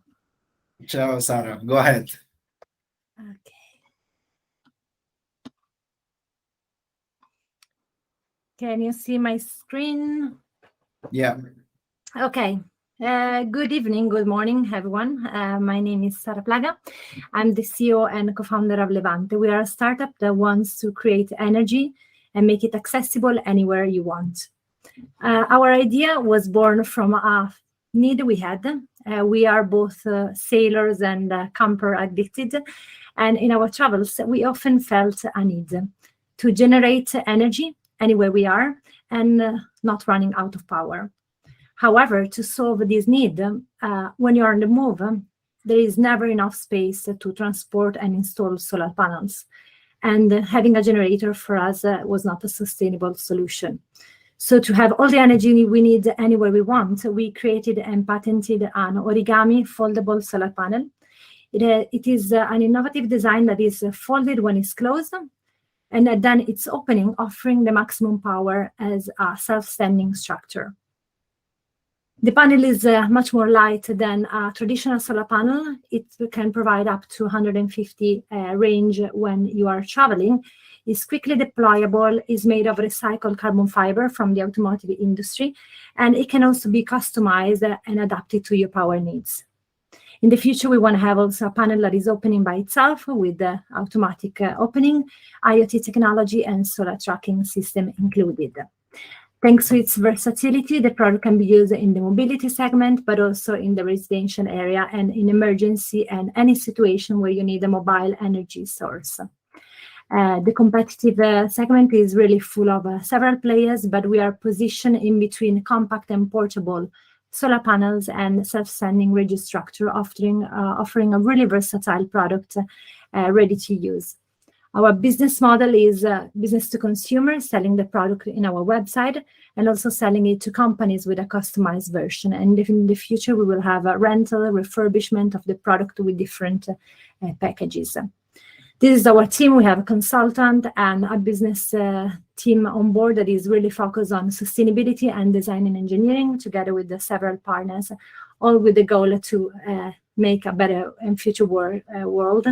Ciao, Sara. Go ahead. Okay. Can you see my screen? Yeah. Okay. Good evening, good morning, everyone. My name is Sara Plaga. I'm the CEO and co-founder of Levante. We are a startup that wants to create energy and make it accessible anywhere you want. Our idea was born from a need we had. We are both sailors and camper addicted. And in our travels, we often felt a need to generate energy anywhere we are and not running out of power. However, to solve this need, when you're on the move, there is never enough space to transport and install solar panels. And having a generator for us was not a sustainable solution. So to have all the energy we need anywhere we want, we created and patented an origami foldable solar panel. It is an innovative design that is folded when it's closed, and then it's opening, offering the maximum power as a self-standing structure. The panel is much more light than a traditional solar panel. It can provide up to 150 range when you are traveling. It's quickly deployable, is made of recycled carbon fiber from the automotive industry, and it can also be customized and adapted to your power needs. In the future, we want to have also a panel that is opening by itself with the automatic opening, IoT technology, and solar tracking system included. Thanks to its versatility, the product can be used in the mobility segment, but also in the residential area and in emergency and any situation where you need a mobile energy source. The competitive segment is really full of several players, but we are positioned in between compact and portable solar panels and self-standing rigid structure, offering a really versatile product ready to use. Our business model is business to consumer, selling the product in our website and also selling it to companies with a customized version. And in the future, we will have a rental, refurbishment of the product with different packages. This is our team. We have a consultant and a business team on board that is really focused on sustainability and design and engineering together with the several partners, all with the goal to make a better and future world.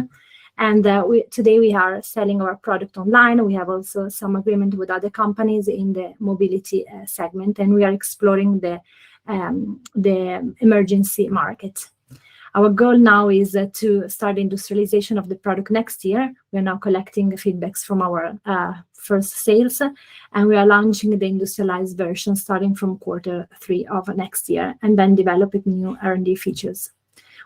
And today we are selling our product online. We have also some agreement with other companies in the mobility segment, and we are exploring the emergency market. Our goal now is to start industrialization of the product next year. We are now collecting feedbacks from our first sales, and we are launching the industrialized version starting from Q3 of next year, and then developing new R&D features.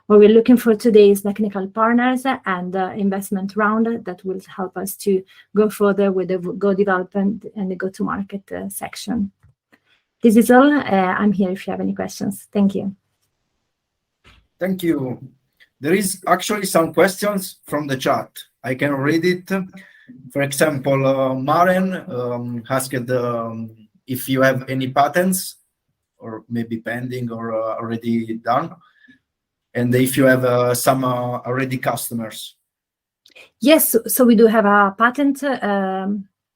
What we're looking for today is technical partners and investment round that will help us to go further with the go development and the go-to-market section. This is all. I'm here if you have any questions. Thank you. Thank you. There is actually some questions from the chat. I can read it. For example, Maren asked if you have any patents, or maybe pending or already done, and if you have some already customers. Yes, so we do have a patent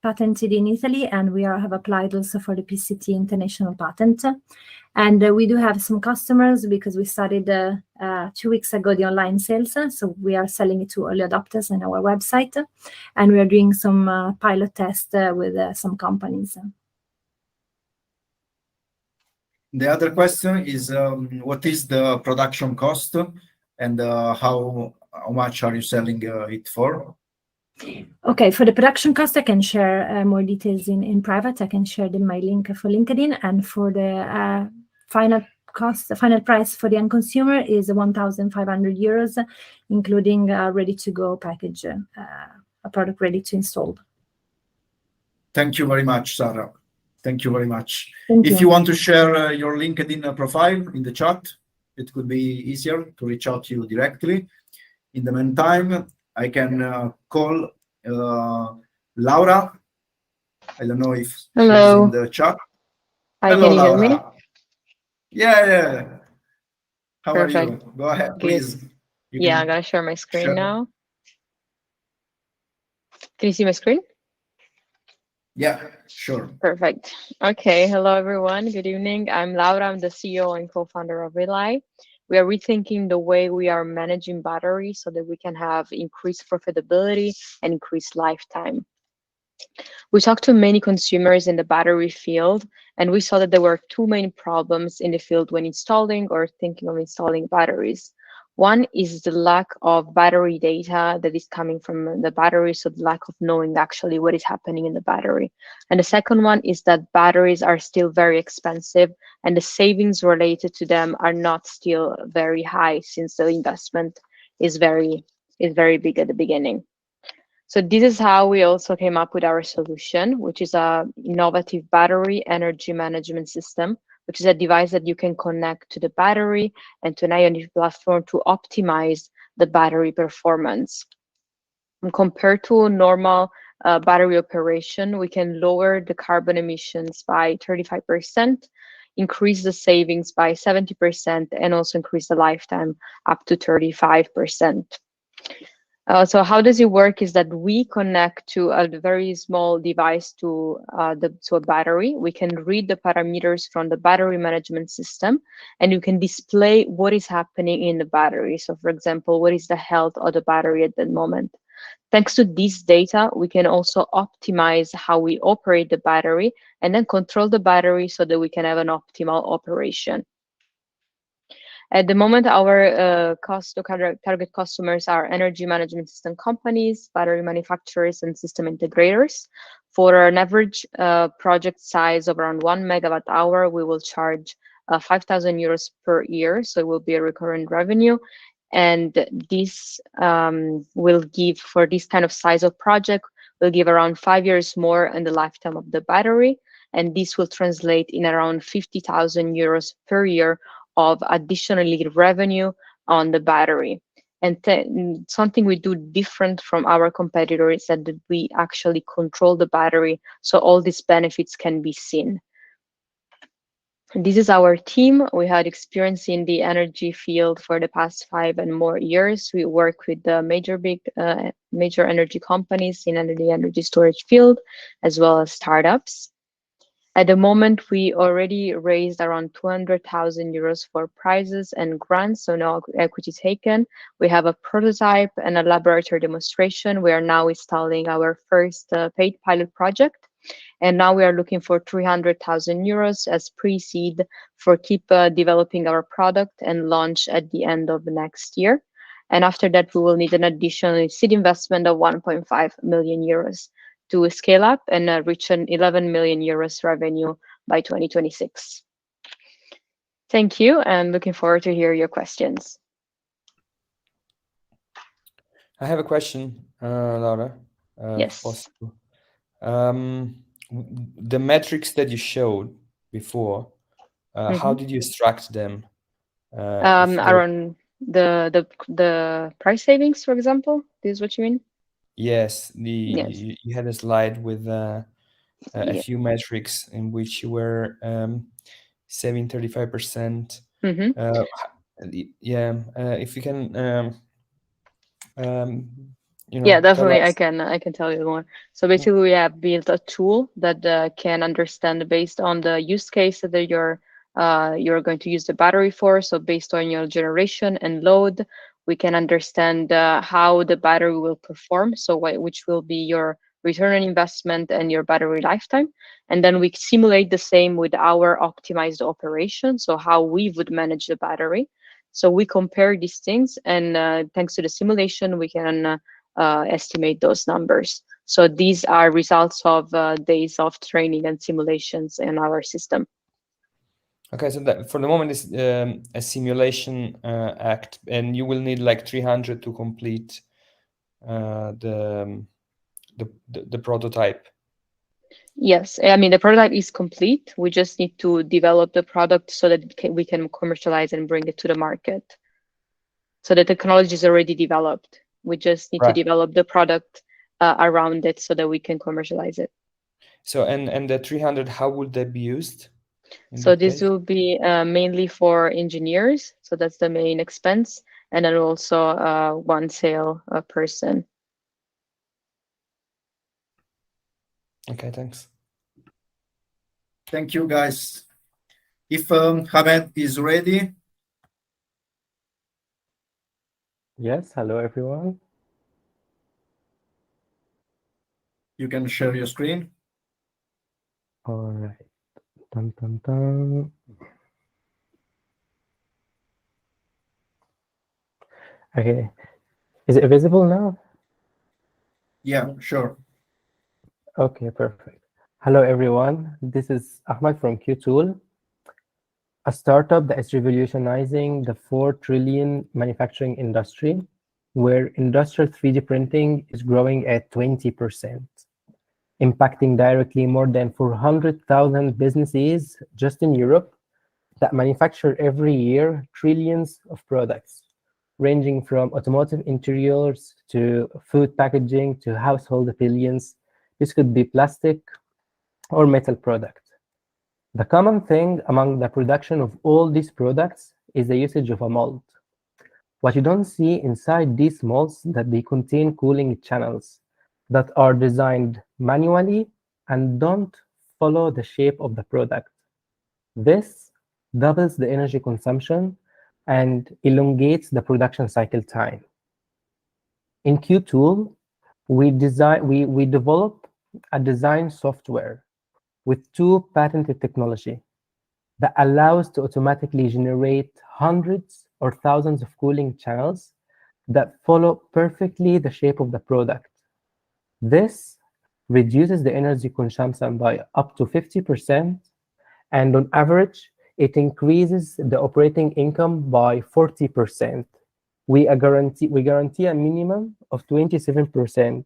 patented in Italy, and we have applied also for the PCT international patent. And we do have some customers because we started 2 weeks ago the online sales. So we are selling it to early adopters on our website, and we are doing some pilot tests with some companies. The other question is, what is the production cost, and how much are you selling it for? Okay, for the production cost, I can share more details in private. I can share my link for LinkedIn, and for the final cost, the final price for the end consumer is 1,500 euros, including a ready-to-go package, a product ready to install. Thank you very much, Sara. Thank you very much. Thank If you you want to share your LinkedIn profile in the chat, it could be easier to reach out to you directly. In the meantime, I can call Laura. I don't know if she's in the chat. Hi, Hello, can you hear Laura. me? Yeah. How Perfect. are you? Go ahead, please. Yeah, I'm gonna share my screen share. now. Can you see my screen? Yeah, sure. Perfect. Okay, hello everyone. Good evening. I'm Laura. I'm the CEO and co-founder of reLi. We are rethinking the way we are managing batteries so that we can have increased profitability and increased lifetime. We talked to many consumers in the battery field, and we saw that there were two main problems in the field when installing or thinking of installing batteries. One is the lack of battery data that is coming from the battery, so the lack of knowing actually what is happening in the battery. And the second one is that batteries are still very expensive, and the savings related to them are not still very high, since the investment is very big at the beginning. So this is how we also came up with our solution, which is a innovative battery energy management system, which is a device that you can connect to the battery and to an IoT platform to optimize the battery performance. And compared to normal battery operation, we can lower the carbon emissions by 35%, increase the savings by 70%, and also increase the lifetime up to 35%. So how does it work is that we connect to a very small device to a battery. We can read the parameters from the battery management system, and you can display what is happening in the battery. So for example, what is the health of the battery at that moment? Thanks to this data, we can also optimize how we operate the battery and then control the battery so that we can have an optimal operation. At the moment, our target customers are energy management system companies, battery manufacturers, and system integrators. For an average project size of around 1 MWh, we will charge 5,000 euros per year, so it will be a recurrent revenue. And this will give, for this kind of size of project, will give around 5 years more in the lifetime of the battery, and this will translate in around 50,000 euros per year of additionally revenue on the battery. And something we do different from our competitors is that we actually control the battery, so all these benefits can be seen. This is our team. We had experience in the energy field for the past 5 and more years. We work with the major energy companies in the energy storage field, as well as startups. At the moment, we already raised around 200,000 euros for prizes and grants, so no equity taken. We have a prototype and a laboratory demonstration. We are now installing our first paid pilot project, And now we are looking for 300,000 euros as pre-seed for keep developing our product and launch at the end of next year. And after that, we will need an additional seed investment of 1.5 million euros to scale up and reach an 11 million euros revenue by 2026. Thank you, and looking forward to hear your questions. I have a question, Laura. Yes. Possible. The metrics that you showed before, how did you extract them? Around the price savings, for example, this is what you mean? Yes, Yes. you had a slide with a few metrics in which you were saving 35%. Yeah, if you can, Yeah, definitely. tell us. I can tell you more. So basically, we have built a tool that can understand based on the use case that you're going to use the battery for. So based on your generation and load, we can understand how the battery will perform. So which will be your return on investment and your battery lifetime. And then we simulate the same with our optimized operation. So how we would manage the battery. So we compare these things, and thanks to the simulation, we can estimate those numbers. So these are results of days of training and simulations in our system. Okay, so that for the moment is a simulation act, and you will need like 300 to complete the prototype. Yes, I mean the prototype is complete. We just need to develop the product so that we can commercialize and bring it to the market. So the technology is already developed. We just need to develop the product around it so that we can commercialize it. So and the 300, how would they be used? So this will be mainly for engineers. So that's the main expense, and then also one sale person. Okay, thanks. Thank you, guys. If Ahmed is ready. Yes, hello everyone. You can share your screen. All right. Dun, dun, dun. Okay. Is it visible now? Yeah, sure. Okay, perfect. Hello everyone. This is Ahmed from QTool, a startup that is revolutionizing the 4 trillion manufacturing industry, where industrial 3D printing is growing at 20%, impacting directly more than 400,000 businesses just in Europe that manufacture every year trillions of products, ranging from automotive interiors to food packaging to household appliances. This could be plastic or metal product. The common thing among the production of all these products is the usage of a mold. What you don't see inside these molds that they contain cooling channels that are designed manually and don't follow the shape of the product. This doubles the energy consumption and elongates the production cycle time. In QTool, we develop a design software with 2 patented technology that allows to automatically generate hundreds or thousands of cooling channels that follow perfectly the shape of the product. This reduces the energy consumption by up to 50%, and on average, it increases the operating income by 40%. We guarantee a minimum of 27%.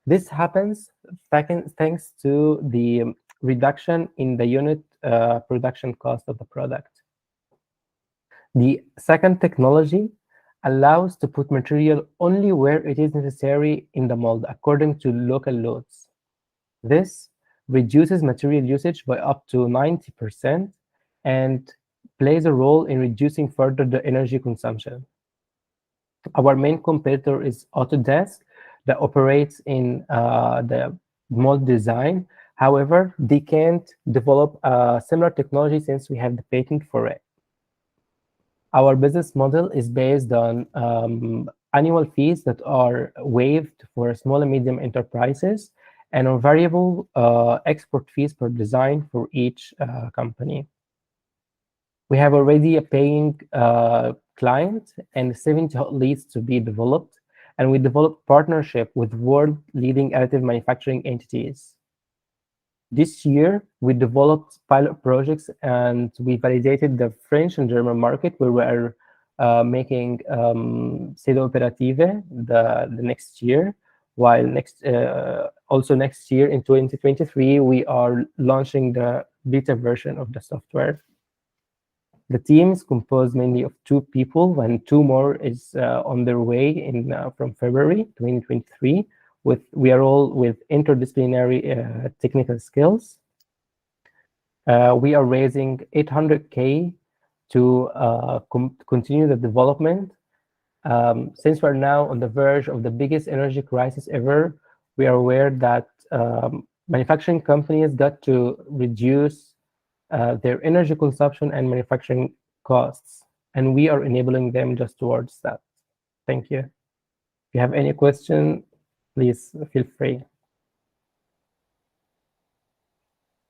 This happens thanks to the reduction in the unit production cost of the product. The second technology allows to put material only where it is necessary in the mold according to local loads. This reduces material usage by up to 90% and plays a role in reducing further the energy consumption. Our main competitor is Autodesk that operates in the mold design. However, they can't develop a similar technology since we have the patent for it. Our business model is based on annual fees that are waived for small and medium enterprises, and on variable export fees per design for each company. We have already a paying client and 70 hot leads to be developed, and we developed partnership with world-leading additive manufacturing entities. This year, we developed pilot projects and we validated the French and German market, where we are making sede operative the next year, while also next year in 2023, we are launching the beta version of the software. The team is composed mainly of 2 people, and 2 more is on their way from February 2023. We are all with interdisciplinary technical skills. We are raising 800K to continue the development. Since we're now on the verge of the biggest energy crisis ever, we are aware that manufacturing companies got to reduce their energy consumption and manufacturing costs, and we are enabling them just towards that. Thank you. If you have any question, please feel free.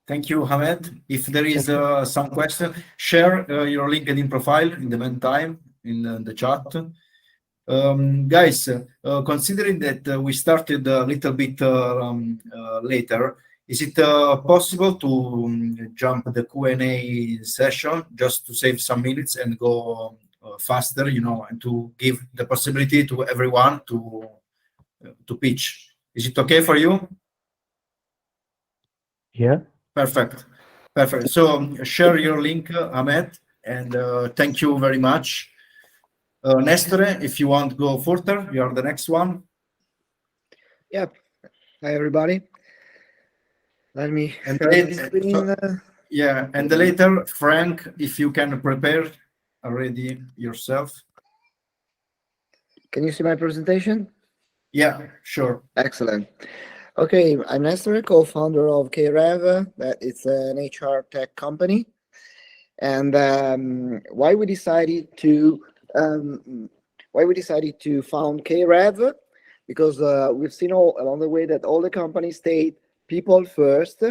Thank you, Ahmed. If there is some question, share your LinkedIn profile in the meantime in the chat. Guys, considering that we started a little bit later, is it possible to jump the Q&A session just to save some minutes and go faster, and to give the possibility to everyone to pitch? Is it okay for you? Yeah. Perfect. So share your link, Ahmed, and thank you very much. Nestore, if you want to go further, you are the next one. Yep. Hi, everybody. Let me And share the screen. Yeah, and later, Frank, if you can prepare already yourself. Can you see my presentation? Yeah, sure. Excellent. Okay, I'm Nestore, co-founder of K-Rev. It's an HR tech company. And why we decided to found K-Rev? Because we've seen all along the way that all the companies stayed people first,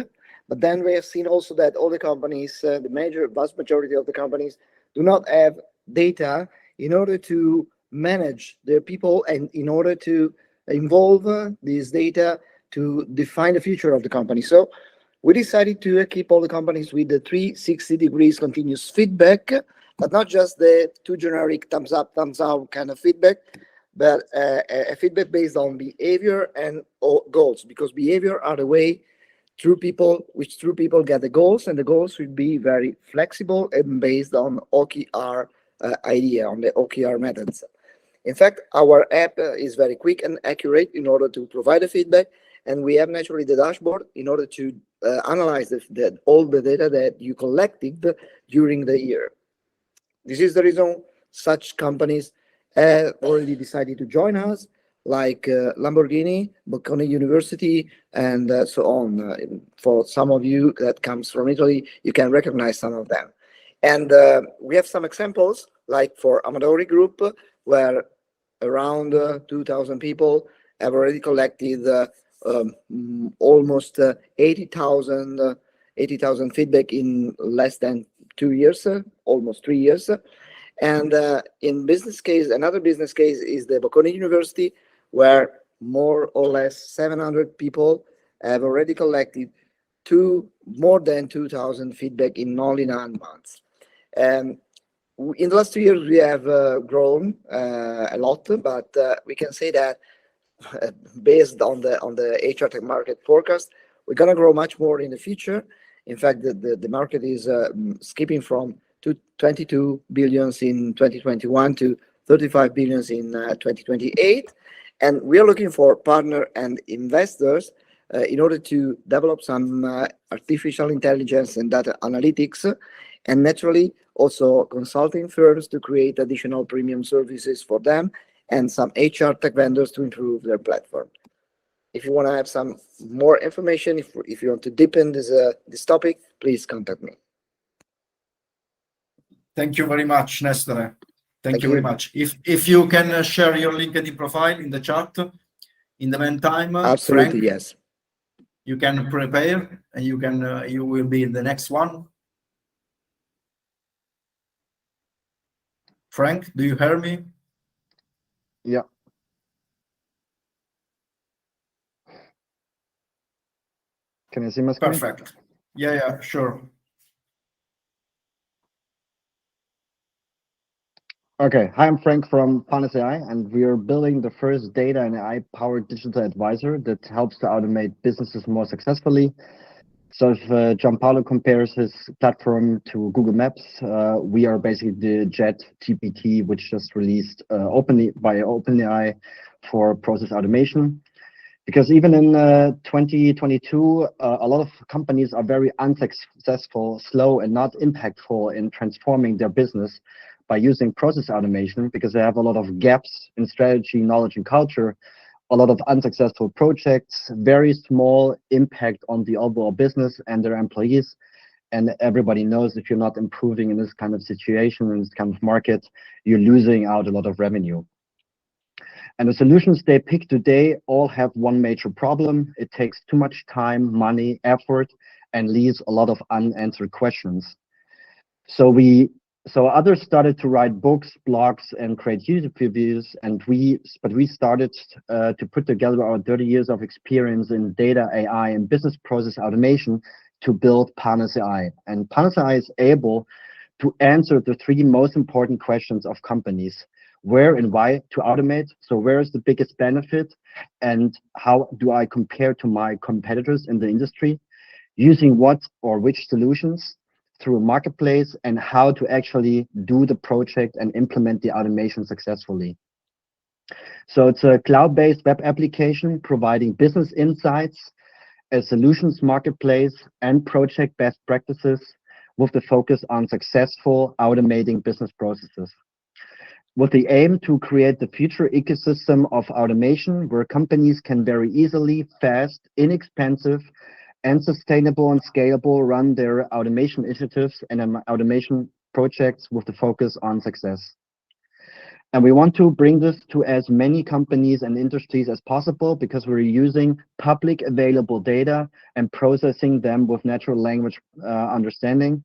but then we have seen also that all the companies, the vast majority of the companies, do not have data in order to manage their people and in order to involve this data to define the future of the company. So we decided to keep all the companies with the 360 degrees continuous feedback, but not just the 2 generic thumbs up, thumbs out kind of feedback, but a feedback based on behavior and goals, because behavior are the way true people get the goals, and the goals will be very flexible and based on OKR idea, on the OKR methods. In fact, our app is very quick and accurate in order to provide the feedback, and we have naturally the dashboard in order to analyze all the data that you collected during the year. This is the reason such companies have already decided to join us, like Lamborghini, Bocconi University, and so on. For some of you that comes from Italy, you can recognize some of them. And we have some examples, like for Amadori Group, where around 2,000 people have already collected almost 80,000 feedback in less than 2 years, almost 3 years. And in business case, another business case is the Bocconi University, where more or less 700 people have already collected more than 2,000 feedback in only 9 months. And in the last 2 years, we have grown a lot, but we can say that based on the HR tech market forecast, we're going to grow much more in the future. In fact, the market is skipping from 22 billions in 2021 to 35 billions in 2028. And we are looking for partner and investors in order to develop some artificial intelligence and data analytics, and naturally also consulting firms to create additional premium services for them, and some HR tech vendors to improve their platform. If you want to have some more information, if you want to deepen this topic, please contact me. Thank you very much, Nestore. Thank you very much. If you can share your LinkedIn profile in the chat in the meantime. Absolutely, Frank. yes. you can prepare, and you will be in the next one. Frank, do you hear me? Yeah. Can you see my screen? Perfect. Yeah, sure. Okay, hi, I'm Frank from Panos.AI, and we are building the first data and AI-powered digital advisor that helps to automate businesses more successfully. So if Gianpaolo compares his platform to Google Maps, we are basically the JetGPT, which just released openly by OpenAI for process automation. Because even in 2022, a lot of companies are very unsuccessful, slow, and not impactful in transforming their business by using process automation, because they have a lot of gaps in strategy, knowledge, and culture, a lot of unsuccessful projects, very small impact on the overall business and their employees. And everybody knows if you're not improving in this kind of situation, in this kind of market, you're losing out a lot of revenue. And the solutions they pick today all have one major problem. It takes too much time, money, effort, and leaves a lot of unanswered questions. So others started to write books, blogs, and create YouTube reviews, but we started to put together our 30 years of experience in data, AI, and business process automation to build Panos.AI. And Panos.AI is able to answer the three most important questions of companies: where and why to automate. So where is the biggest benefit, and how do I compare to my competitors in the industry? Using what or which solutions through a marketplace, and how to actually do the project and implement the automation successfully. So it's a cloud-based web application providing business insights, a solutions marketplace, and project best practices with the focus on successful automating business processes, with the aim to create the future ecosystem of automation where companies can very easily, fast, inexpensive, and sustainable and scalable run their automation initiatives and automation projects with the focus on success. And we want to bring this to as many companies and industries as possible, because we're using public available data and processing them with natural language understanding.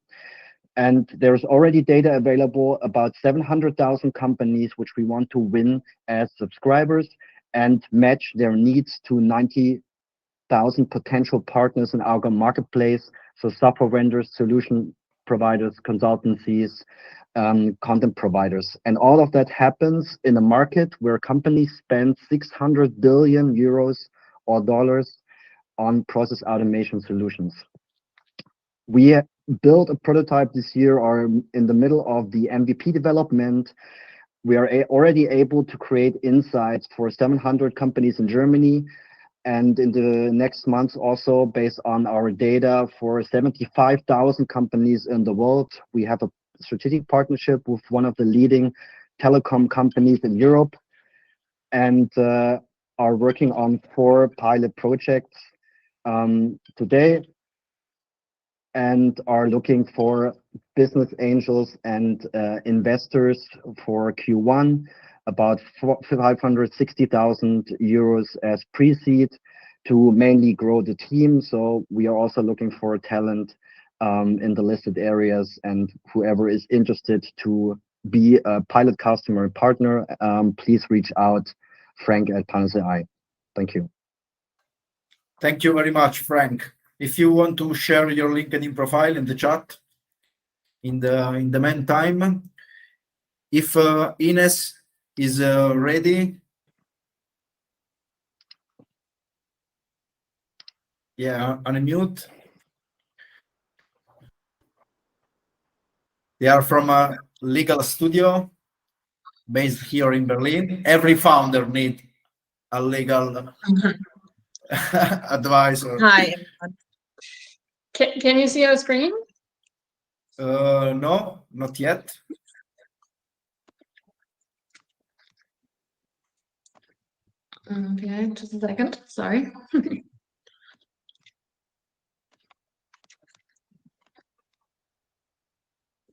And there's already data available about 700,000 companies, which we want to win as subscribers and match their needs to 90,000 potential partners in our marketplace. So software vendors, solution providers, consultancies, content providers. And all of that happens in a market where companies spend 600 billion euros or dollars on process automation solutions. We built a prototype this year, are in the middle of the MVP development. We are already able to create insights for 700 companies in Germany, and in the next months also, based on our data, for 75,000 companies in the world. We have a strategic partnership with one of the leading telecom companies in Europe, and are working on 4 pilot projects today, and are looking for business angels and investors for Q1, about 560,000 euros as pre-seed to mainly grow the team. So we are also looking for talent in the listed areas, and whoever is interested to be a pilot customer partner, please reach out, Frank at Panos.AI. Thank you. Thank you very much, Frank. If you want to share your LinkedIn profile in the chat, in the meantime, if Ines is ready. Yeah, unmute. They are from a legal studio based here in Berlin. Every founder needs a legal advisor. Hi. Can you see our screen? No, not yet. Okay, just a second. Sorry.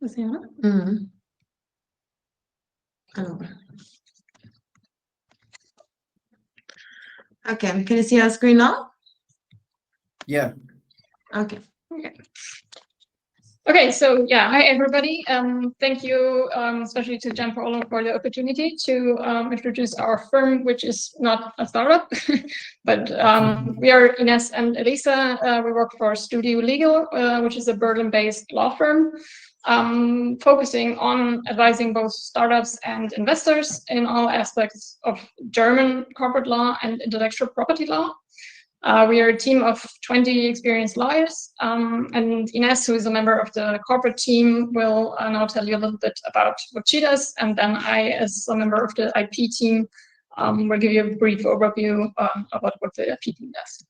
Is he on? Oh. Okay, can you see our screen now? Yeah. Okay. Okay, so yeah, hi everybody. Thank you, especially to Gianpaolo for the opportunity to introduce our firm, which is not a startup, but we are Ines and Elisa. We work for Studio Legal, which is a Berlin-based law firm, focusing on advising both startups and investors in all aspects of German corporate law and intellectual property law. We are a team of 20 experienced lawyers, and Ines, who is a member of the corporate team, will now tell you a little bit about what she does, and then I, as a member of the IP team, will give you a brief overview about what the IP team does.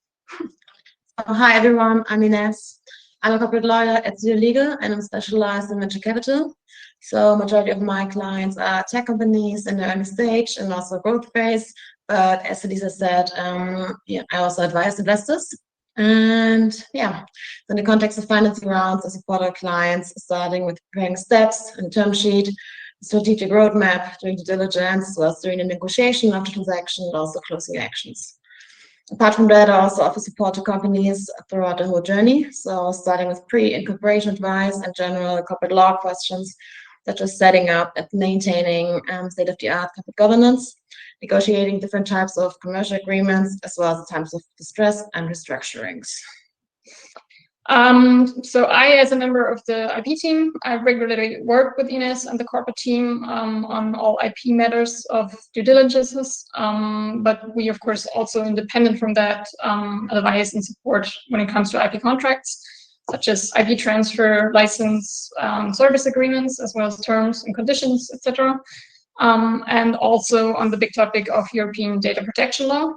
Hi everyone, I'm Ines. I'm a corporate lawyer at Studio Legal and I'm specialized in venture capital. So majority of my clients are tech companies in the early stage and also growth phase. But as Elisa said, I also advise investors. And yeah, in the context of financing rounds, I support our clients, starting with preparing steps and term sheet, strategic roadmap, doing due diligence, as well as doing the negotiation of the transaction, and also closing actions. Apart from that, I also offer support to companies throughout the whole journey. So starting with pre-incorporation advice and general corporate law questions, such as setting up and maintaining state-of-the-art corporate governance, negotiating different types of commercial agreements, as well as the times of distress and restructurings. So I, as a member of the IP team, I regularly work with Ines and the corporate team on all IP matters of due diligences, but we, of course, also independent from that, advise and support when it comes to IP contracts, such as IP transfer, license, service agreements, as well as terms and conditions, etc. And also on the big topic of European data protection law.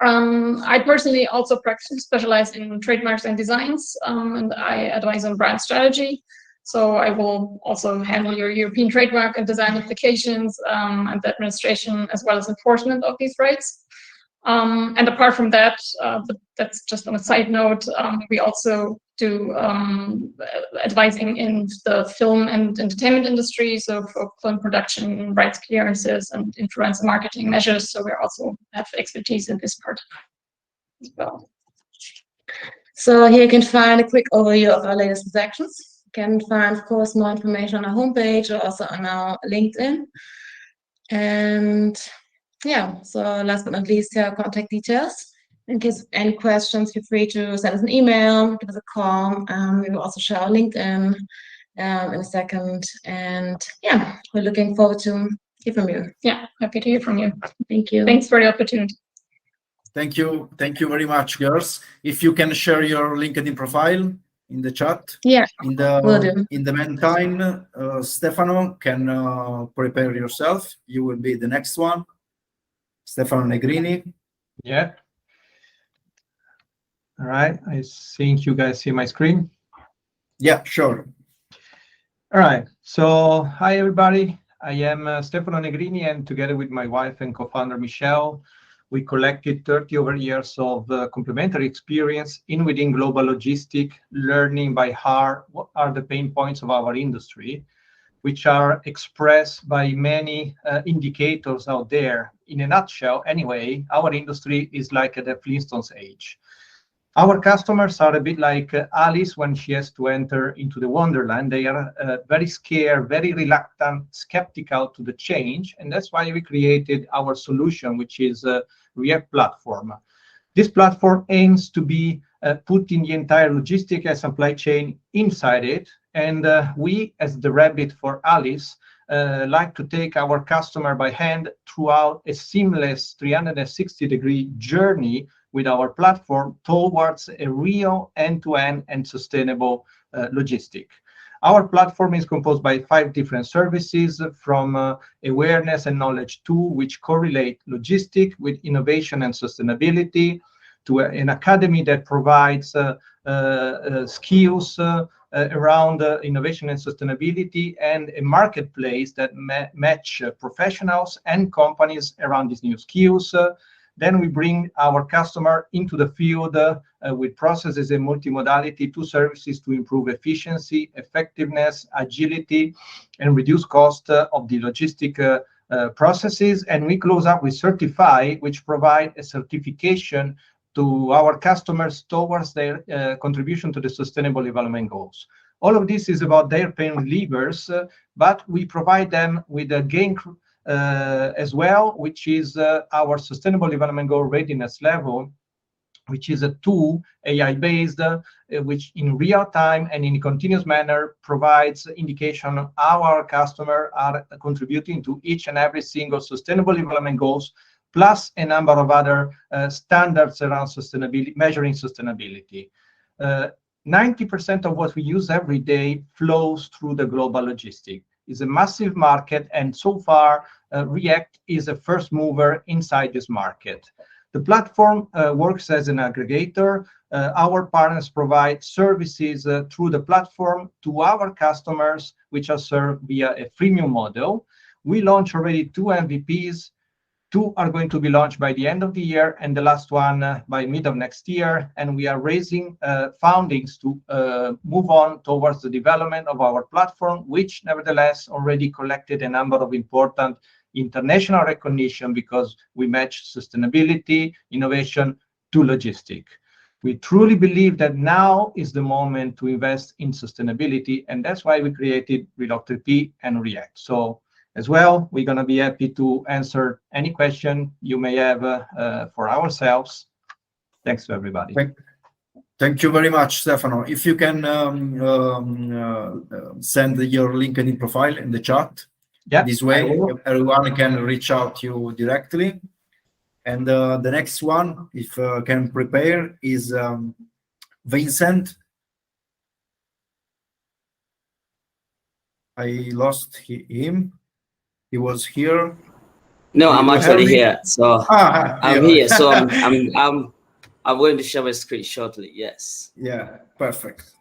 I personally also specialize in trademarks and designs, and I advise on brand strategy. So I will also handle your European trademark and design applications and the administration as well as enforcement of these rights. And apart from that, but that's just on a side note, we also do advising in the film and entertainment industry, so for film production, rights clearances, and influencer marketing measures. So we also have expertise in this part as well. So here you can find a quick overview of our latest transactions. You can find, of course, more information on our homepage or also on our LinkedIn. And yeah, so last but not least, here are contact details. In case of any questions, feel free to send us an email, give us a call. We will also share our LinkedIn in a second. And yeah, we're looking forward to hear from you. Yeah, happy to hear from you. Thank you. Thanks for the opportunity. Thank you. Thank you very much, girls. If you can share your LinkedIn profile in the chat. Yeah, in will do. the meantime, Stefano can prepare yourself. You will be the next one. Stefano Negrini. Yeah. All right. I think you guys see my screen. Yeah, sure. All right. So hi, everybody. I am Stefano Negrini, and together with my wife and co-founder Michelle, we collected 30 over years of complementary experience within global logistic, learning by heart what are the pain points of our industry, which are expressed by many indicators out there. In a nutshell, anyway, our industry is like the Flintstones age. Our customers are a bit like Alice when she has to enter into the Wonderland. They are very scared, very reluctant, skeptical to the change, and that's why we created our solution, which is a React platform. This platform aims to be putting the entire logistic and supply chain inside it, and we, as the rabbit for Alice, like to take our customer by hand throughout a seamless 360-degree journey with our platform towards a real end-to-end and sustainable logistic. Our platform is composed by 5 different services, from awareness and knowledge tool, which correlate logistic with innovation and sustainability, to an academy that provides skills around innovation and sustainability, and a marketplace that match professionals and companies around these new skills. Then we bring our customer into the field with processes and multimodality, 2 services to improve efficiency, effectiveness, agility, and reduce cost of the logistic processes. And we close up with Certify, which provide a certification to our customers towards their contribution to the Sustainable Development Goals. All of this is about their pain relievers, but we provide them with a gain as well, which is our Sustainable Development Goal readiness level, which is a tool, AI-based, which in real time and in a continuous manner provides indication of how our customers are contributing to each and every single Sustainable Development Goals, plus a number of other standards around sustainability, measuring sustainability. 90% of what we use every day flows through the global logistic. It's a massive market, and so far, React is a first mover inside this market. The platform works as an aggregator. Our partners provide services through the platform to our customers, which are served via a freemium model. We launched already 2 MVPs. 2 are going to be launched by the end of the year, and the last one by mid of next year. And we are raising fundings to move on towards the development of our platform, which nevertheless already collected a number of important international recognition because we match sustainability, innovation to logistic. We truly believe that now is the moment to invest in sustainability, and that's why we created reLi and React. So as well, we're going to be happy to answer any question you may have for ourselves. Thanks to everybody. Thank you very much, Stefano. If you can send your LinkedIn profile in the chat, this way everyone can reach out to you directly. And the next one, if can prepare, is Vincent. I lost him. He was here. No, I'm actually here. So I'm here. So I'm going to share my screen shortly. Yes. Yeah. Perfect.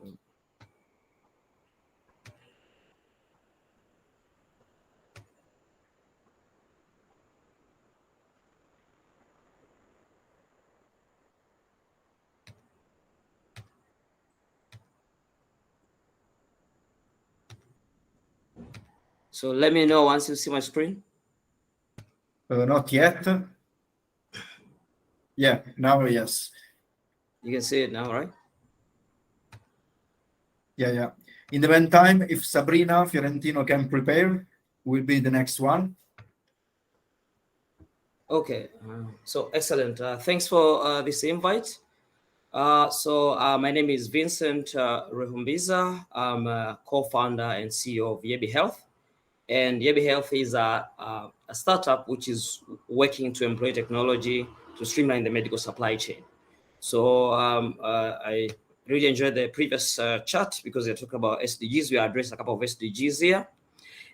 So let me know once you see my screen. Not yet. Yeah, now yes. You can see it now, right? Yeah. In the meantime, if Sabrina Fiorentino can prepare, will be the next one. Okay. So excellent. Thanks for this invite. My name is Vincent Rehumbiza. I'm a co-founder and CEO of Yebi Health. And Yebi Health is a startup which is working to employ technology to streamline the medical supply chain. So I really enjoyed the previous chat because they talk about SDGs. We addressed a couple of SDGs here.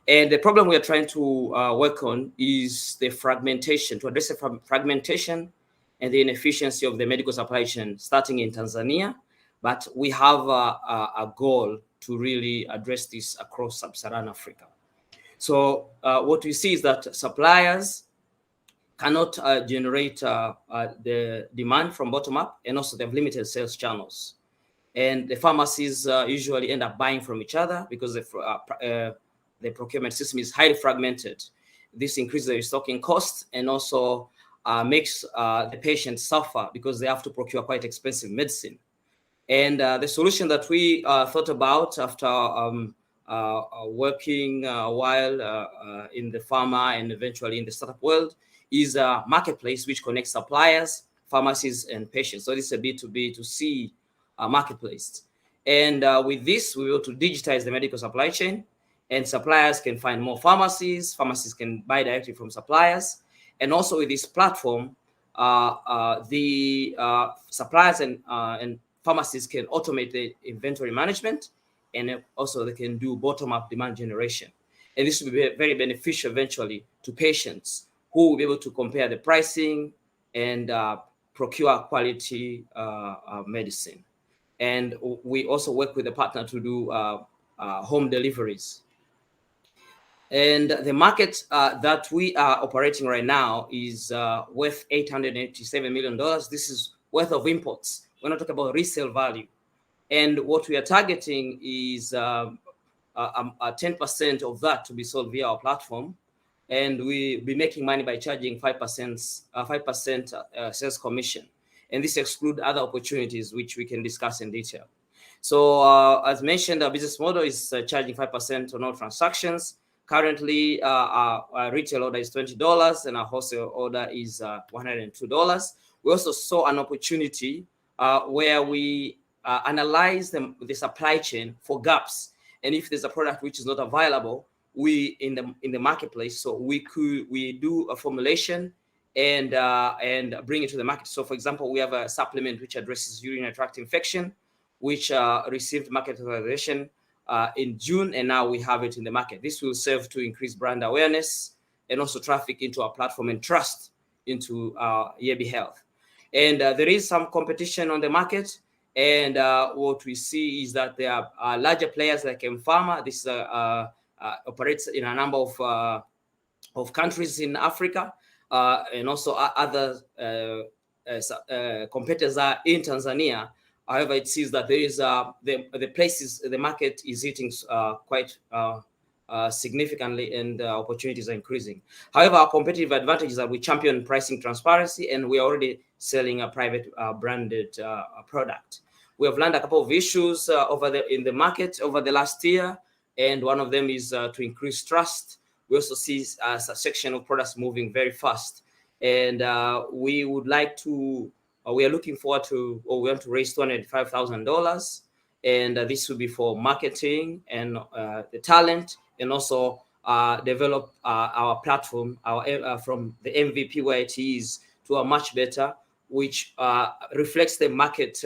And the problem we are trying to work on is the fragmentation, to address the fragmentation and the inefficiency of the medical supply chain starting in Tanzania. But we have a goal to really address this across sub-Saharan Africa. So what we see is that suppliers cannot generate the demand from bottom up, and also they have limited sales channels. And the pharmacies usually end up buying from each other because the procurement system is highly fragmented. This increases the restocking costs and also makes the patient suffer because they have to procure quite expensive medicine. And the solution that we thought about after working a while in the pharma and eventually in the startup world is a marketplace which connects suppliers, pharmacies, and patients. So this is a B2B2C marketplace. And with this, we will to digitize the medical supply chain, and suppliers can find more pharmacies. Pharmacies can buy directly from suppliers. And also with this platform, the suppliers and pharmacies can automate the inventory management, and also they can do bottom-up demand generation. And this will be very beneficial eventually to patients who will be able to compare the pricing and procure quality medicine. And we also work with a partner to do home deliveries. And the market that we are operating right now is worth $887 million. This is worth of imports. We're not talking about resale value. And what we are targeting is 10% of that to be sold via our platform. And we'll be making money by charging 5% sales commission. and this excludes other opportunities which we can discuss in detail. So as mentioned, our business model is charging 5% on all transactions. Currently, our retail order is $20 and our wholesale order is $102. We also saw an opportunity where we analyze the supply chain for gaps, and if there's a product which is not available, we in the marketplace, so we do a formulation and bring it to the market. So, for example, we have a supplement which addresses urinary tract infection, which received market authorization in June, and now we have it in the market. This will serve to increase brand awareness and also traffic into our platform and trust into Yebi Health. And there is some competition on the market, and what we see is that there are larger players like Pharma. This operates in a number of countries in Africa, and also other competitors are in Tanzania. However, it seems that there is the market is hitting quite significantly, and opportunities are increasing. However, our competitive advantage is that we champion pricing transparency, and we are already selling a private branded product. We have learned a couple of issues in the market over the last year, and one of them is to increase trust. We also see a section of products moving very fast, and we would like to. We are looking forward to, or we want to raise $285,000, and this will be for marketing and the talent, and also develop our platform, from the MVP where it is to a much better, which reflects the market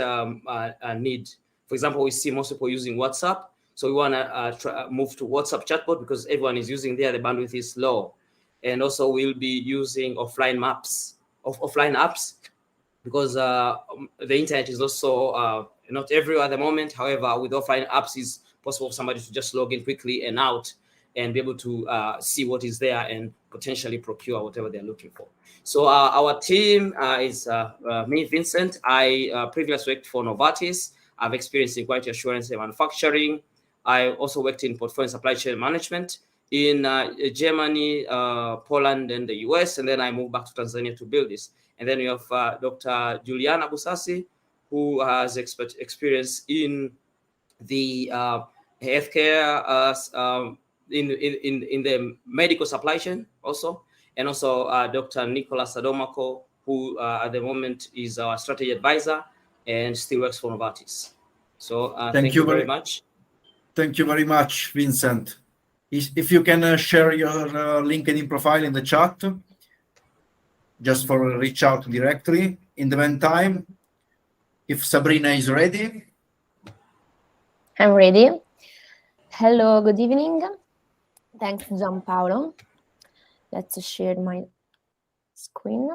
need. For example, we see most people using WhatsApp, so we want to move to WhatsApp chatbot because everyone is using there. The bandwidth is low, and also we'll be using offline apps. Because the internet is also not everywhere at the moment. However, with offline apps, it's possible for somebody to just log in quickly and out and be able to see what is there and potentially procure whatever they're looking for. So our team is me, Vincent. I previously worked for Novartis. I've experienced in quality assurance and manufacturing. I also worked in portfolio and supply chain management in Germany, Poland, and the US. And then I moved back to Tanzania to build this. And then we have Dr. Juliana Busasi, who has experience in the healthcare, in the medical supply chain also. And also Dr. Nicolas Sadomako, who at the moment is our strategy advisor and still works for Novartis. So thank you very much. Thank you very much, Vincent. If you can share your LinkedIn profile in the chat, just for reach out directly. In the meantime, if Sabrina is ready. I'm ready. Hello, good evening. Thanks, Gianpaolo. Let's share my screen.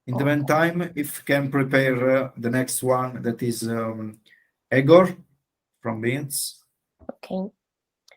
In the meantime, if you can prepare the next one, that is Egor from Beans. Okay.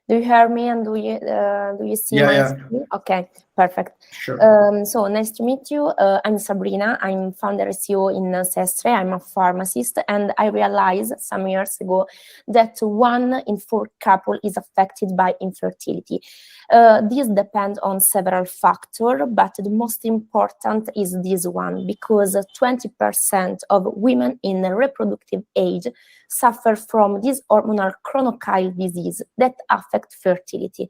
Do you hear me and do you see my screen? Okay, perfect. Sure. So nice to meet you. I'm Sabrina. I'm founder CEO in Sestre. I'm a pharmacist, and I realized some years ago that 1 in 4 couples is affected by infertility. This depends on several factors, but the most important is this one, because 20% of women in reproductive age suffer from this hormonal chronocycle disease that affects fertility.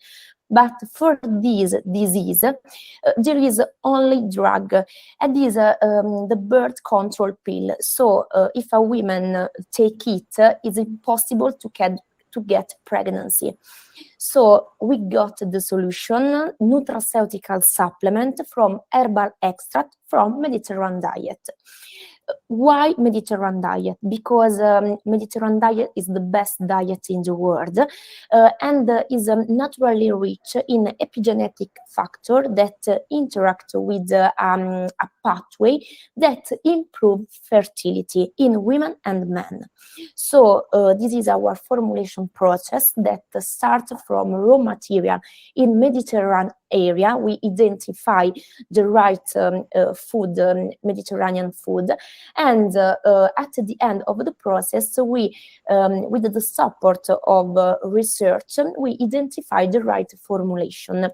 But for this disease, there is only drug, and is the birth control pill. So if a woman take it, it's impossible to get pregnancy. So we got the solution, nutraceutical supplement from herbal extract from Mediterranean diet. why Mediterranean diet? Because Mediterranean diet is the best diet in the world and is naturally rich in epigenetic factor that interact with a pathway that improve fertility in women and men. So this is our formulation process that starts from raw material in Mediterranean area. We identify the right food, Mediterranean food, and at the end of the process, we, with the support of research, we identify the right formulation.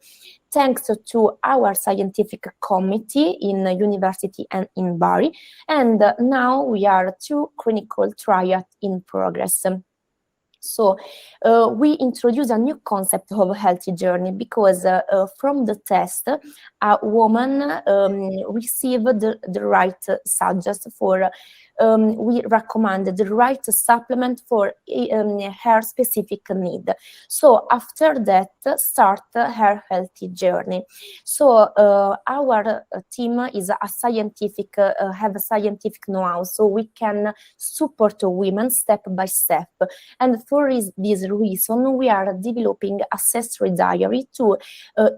Thanks to our scientific committee in university and in Bari, and now we are 2 clinical trials in progress. So we introduce a new concept of a healthy journey because from the test, a woman received the right suggest for, we recommend the right supplement for her specific need. So after that, start her healthy journey. So our team is a scientific, have a scientific know-how, so we can support women step by step. And for this reason, we are developing a ancestry diary to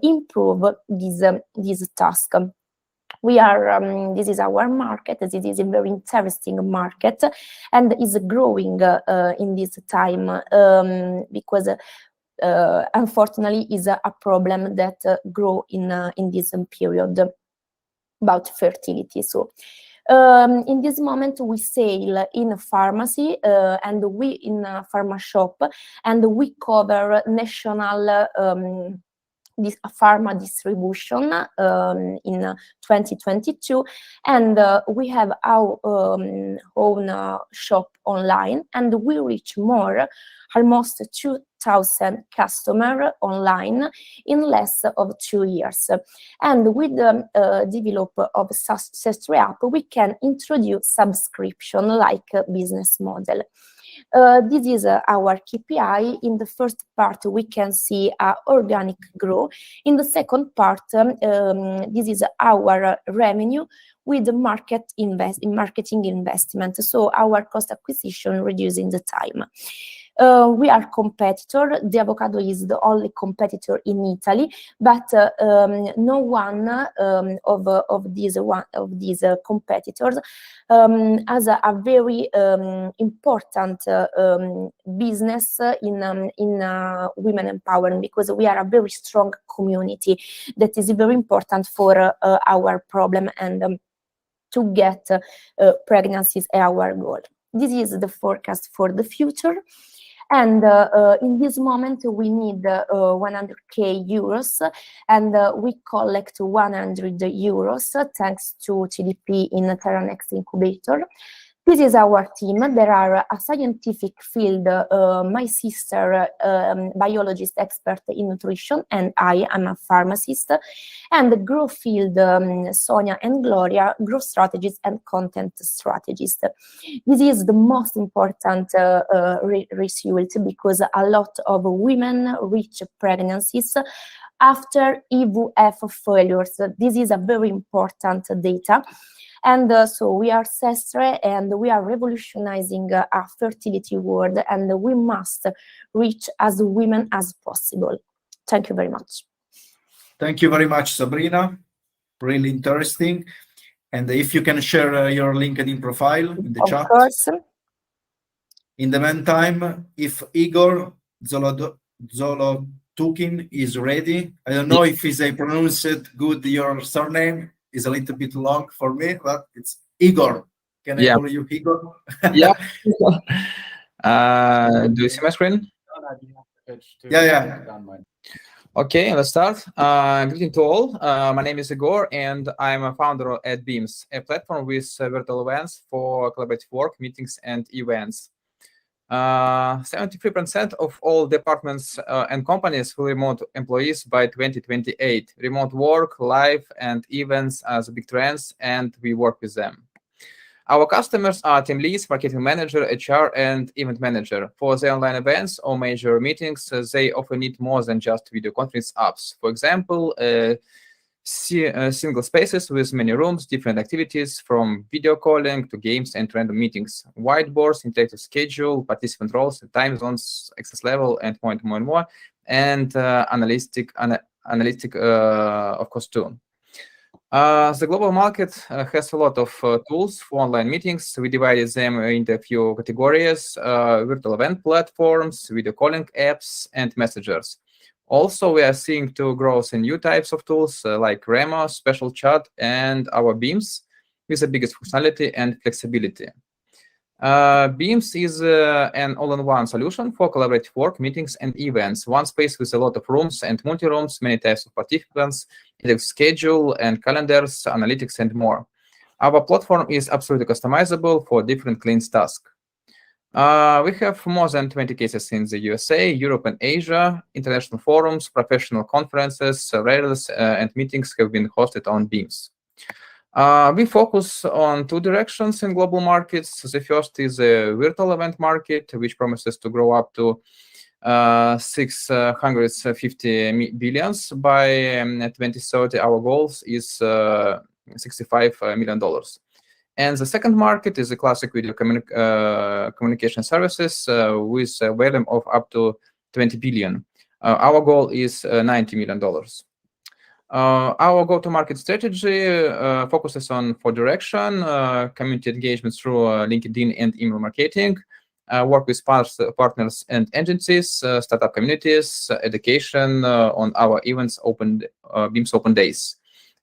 improve this task. We are, this is our market, this is a very interesting market and is growing in this time because unfortunately is a problem that grow in this period about fertility. So in this moment we sell in a pharmacy and we in a pharma shop, and we cover national this pharma distribution in 2022, and we have our own shop online, and we reach more, almost 2,000 customers online in less of 2 years. And with the development of Ancestry app, we can introduce subscription like business model. This is our KPI. In the first part, we can see organic growth. In the second part, this is our revenue with the marketing investment. So our cost acquisition reducing the time. We are competitor. The avocado is the only competitor in Italy, but no one of these competitors has a very important business in women empowerment, because we are a very strong community that is very important for our problem, and to get pregnancies is our goal. This is the forecast for the future. And in this moment, we need 100k euros, and we collect 100 euros thanks to CDP in Terranex Incubator. This is our team. There are a scientific field, my sister, biologist expert in nutrition, and I am a pharmacist, and the growth field, Sonia and Gloria, growth strategist and content strategist. This is the most important result, because a lot of women reach pregnancies after IVF failures. This is a very important data. And so we are Sestre, and we are revolutionizing our fertility world, and we must reach as women as possible. Thank you very much. Thank you very much, Sabrina. Really interesting. And if you can share your LinkedIn profile in the chat. Of course. In the meantime, if Egor Zolotukhin is ready, I don't know if I pronounced it good, your surname. Is a little bit long for me, but it's Egor. Can I call you Egor? Yeah. Do you see my screen? Yeah. Okay, let's start. Greeting to all. My name is Egor, and I'm a founder at Beams, a platform with virtual events for collaborative work, meetings, and events. 73% of all departments and companies will remote employees by 2028. Remote work, live, and events are the big trends, and we work with them. Our customers are team leads, marketing manager, HR, and event manager. For the online events or major meetings, they often need more than just video conference apps. For example, single spaces with many rooms, different activities from video calling to games and random meetings, whiteboards, interactive schedule, participant roles, time zones, access level, and more, and analytic, of course, too. The global market has a lot of tools for online meetings. We divided them into a few categories: virtual event platforms, video calling apps, and messengers. Also, we are seeing to growth in new types of tools like Remo, Special Chat, and our Beams with the biggest functionality and flexibility. Beams is an all-in-one solution for collaborative work, meetings, and events. One space with a lot of rooms and multi-rooms, many types of participants, schedule and calendars, analytics, and more. Our platform is absolutely customizable for different clients' tasks. We have more than 20 cases in the USA, Europe, and Asia. International forums, professional conferences, rallies, and meetings have been hosted on Beams. We focus on two directions in global markets. The first is a virtual event market, which promises to grow up to 650 billions by 2030. Our goals is $65 million. And the second market is the classic video communication services with a volume of up to 20 billion. Our goal is $90 million. Our go-to-market strategy focuses on 4 directions: community engagement through LinkedIn and email marketing, work with partners and agencies, startup communities, education on our events, Beams Open Days.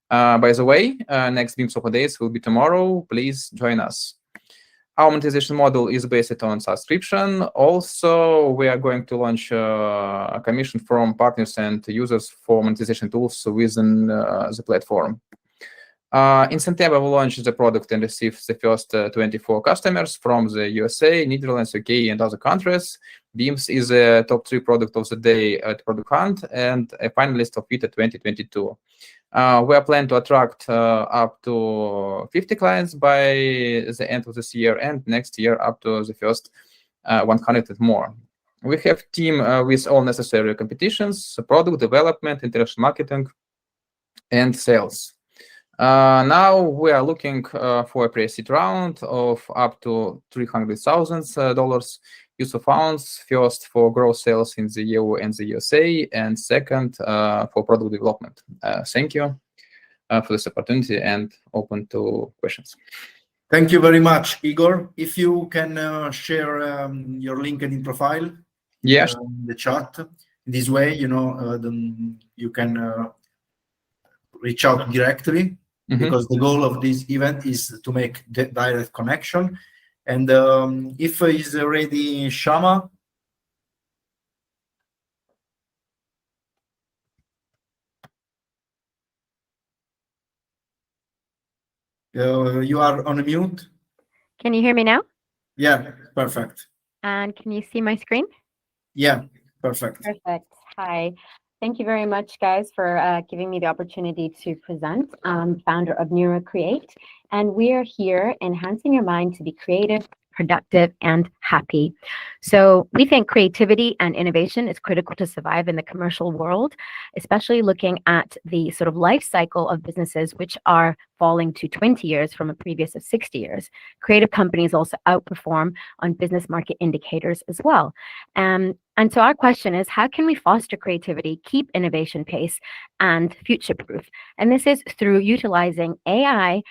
By the way, next Beams Open Days will be tomorrow. Please join us. Our monetization model is based on subscription. Also, we are going to launch a commission from partners and users for monetization tools within the platform. In September, we launched the product and received the first 24 customers from the USA, Netherlands, UK, and other countries. Beams is a top 3 product of the day at Product Hunt and a finalist of VITA 2022. We are planning to attract up to 50 clients by the end of this year, and next year up to the first 100 and more. We have a team with all necessary competitions, product development, international marketing, and sales. Now we are looking for a pre-seed round of up to $300,000 use of funds, first for growth sales in the EU and the USA, and second for product development. Thank you for this opportunity and open to questions. Thank you very much, Igor. If you can share your LinkedIn profile in the chat. This way, you can reach out directly, because the goal of this event is to make the direct connection. And if is ready, Shama. You are on mute. Can you hear me now? Yeah, perfect. And can you see my screen? Yeah, perfect. Perfect. Hi. Thank you very much, guys, for giving me the opportunity to present. I'm founder of NeuroCreate, and we are here enhancing your mind to be creative, productive, and happy. So we think creativity and innovation is critical to survive in the commercial world, especially looking at the sort of life cycle of businesses, which are falling to 20 years from a previous of 60 years. Creative companies also outperform on business market indicators as well. And so our question is, how can we foster creativity, keep innovation pace, and future-proof? And this is through utilizing AI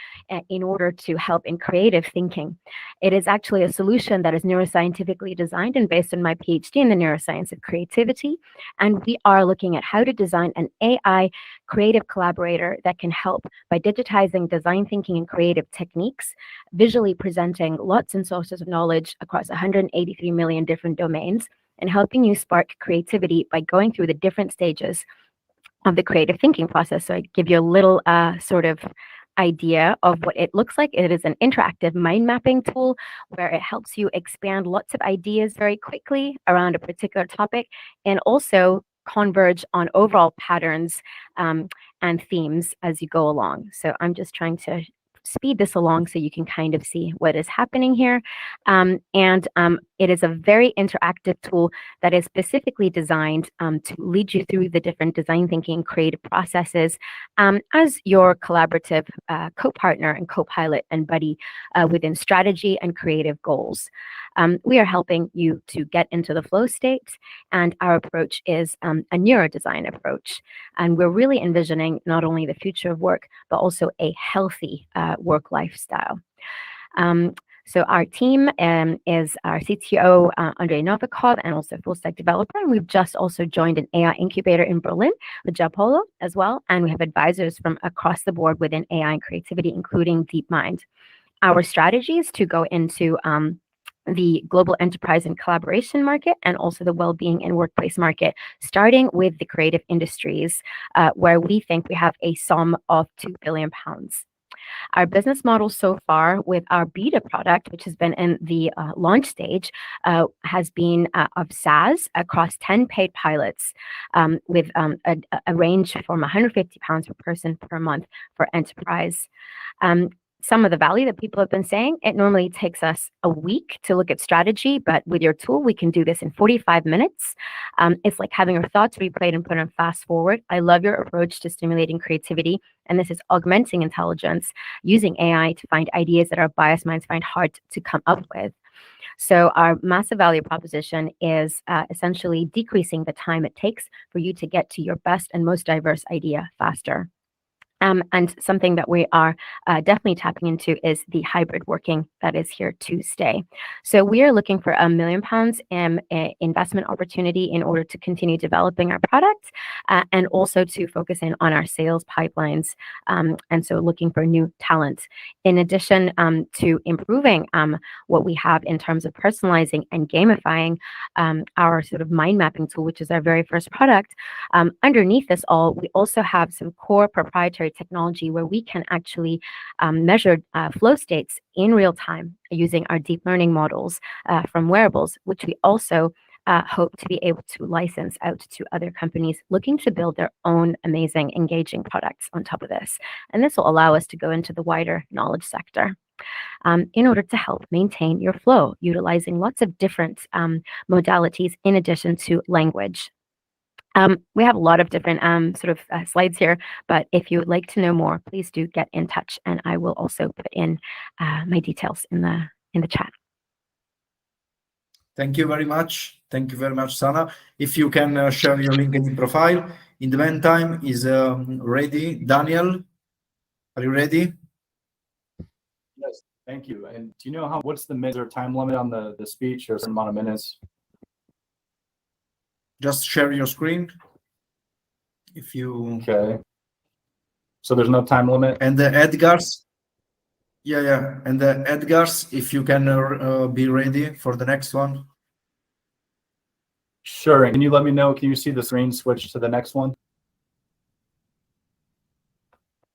in order to help in creative thinking. It is actually a solution that is neuroscientifically designed and based on my PhD in the neuroscience of creativity. And we are looking at how to design an AI creative collaborator that can help by digitizing design thinking and creative techniques, visually presenting lots and sources of knowledge across 183 million different domains, and helping you spark creativity by going through the different stages of the creative thinking process. So I give you a little sort of idea of what it looks like. It is an interactive mind mapping tool where it helps you expand lots of ideas very quickly around a particular topic, and also converge on overall patterns and themes as you go along. So I'm just trying to speed this along so you can kind of see what is happening here. It is a very interactive tool that is specifically designed to lead you through the different design thinking, creative processes as your collaborative co-partner and co-pilot and buddy within strategy and creative goals. We are helping you to get into the flow state, and our approach is a neurodesign approach. And we're really envisioning not only the future of work, but also a healthy work lifestyle. So our team is our CTO, Andrei Novikov, and also full stack developer. And we've just also joined an AI incubator in Berlin with Gianpaolo as well. And we have advisors from across the board within AI and creativity, including DeepMind. Our strategy is to go into the global enterprise and collaboration market, and also the well-being and workplace market, starting with the creative industries, where we think we have a sum of £2 billion. Our business model so far with our beta product, which has been in the launch stage, has been of SaaS across 10 paid pilots with a range from £150 per person per month for enterprise. Some of the value that people have been saying, it normally takes us a week to look at strategy, but with your tool, we can do this in 45 minutes. It's like having your thoughts replayed and put on fast forward. I love your approach to stimulating creativity, and this is augmenting intelligence using AI to find ideas that our biased minds find hard to come up with. So our massive value proposition is essentially decreasing the time it takes for you to get to your best and most diverse idea faster. And something that we are definitely tapping into is the hybrid working that is here to stay. So we are looking for £1 million investment opportunity in order to continue developing our product and also to focus in on our sales pipelines. And so looking for new talent. In addition to improving what we have in terms of personalizing and gamifying our sort of mind mapping tool, which is our very first product, underneath this all, we also have some core proprietary technology where we can actually measure flow states in real time using our deep learning models from wearables, which we also hope to be able to license out to other companies looking to build their own amazing, engaging products on top of this. And this will allow us to go into the wider knowledge sector in order to help maintain your flow, utilizing lots of different modalities in addition to language. We have a lot of different slides here, but if you would like to know more, please do get in touch, and I will also put in my details in the chat. Thank you very much. Thank you very much, Sana. If you can share your LinkedIn profile. In the meantime, is ready. Daniel, are you ready? Yes, thank you. And do you know what's the minute or time limit on the speech, or a certain amount of minutes? Just share your screen. If you okay. So there's no time limit. And the Edgars. Yeah. And the Edgars, if you can be ready for the next one. Sure. And can you let me know? Can you see the screen switch to the next one?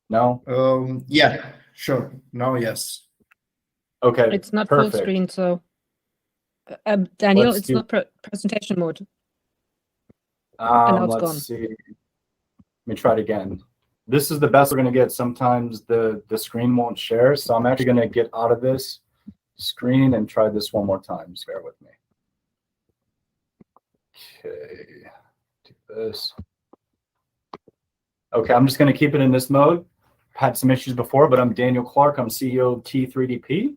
No. Yeah. Sure. Now, yes. Okay. It's not perfect. full screen, so Daniel, Let's it's not presentation mode. Let's see. Let me try it again. This is the best we're going to get. Sometimes the screen won't share, so I'm actually going to get out of this screen and try this one more time. Just bear with me. Okay, do this. Okay, I'm just going to keep it in this mode. Had some issues before, but I'm Daniel Clark. I'm CEO of T3DP,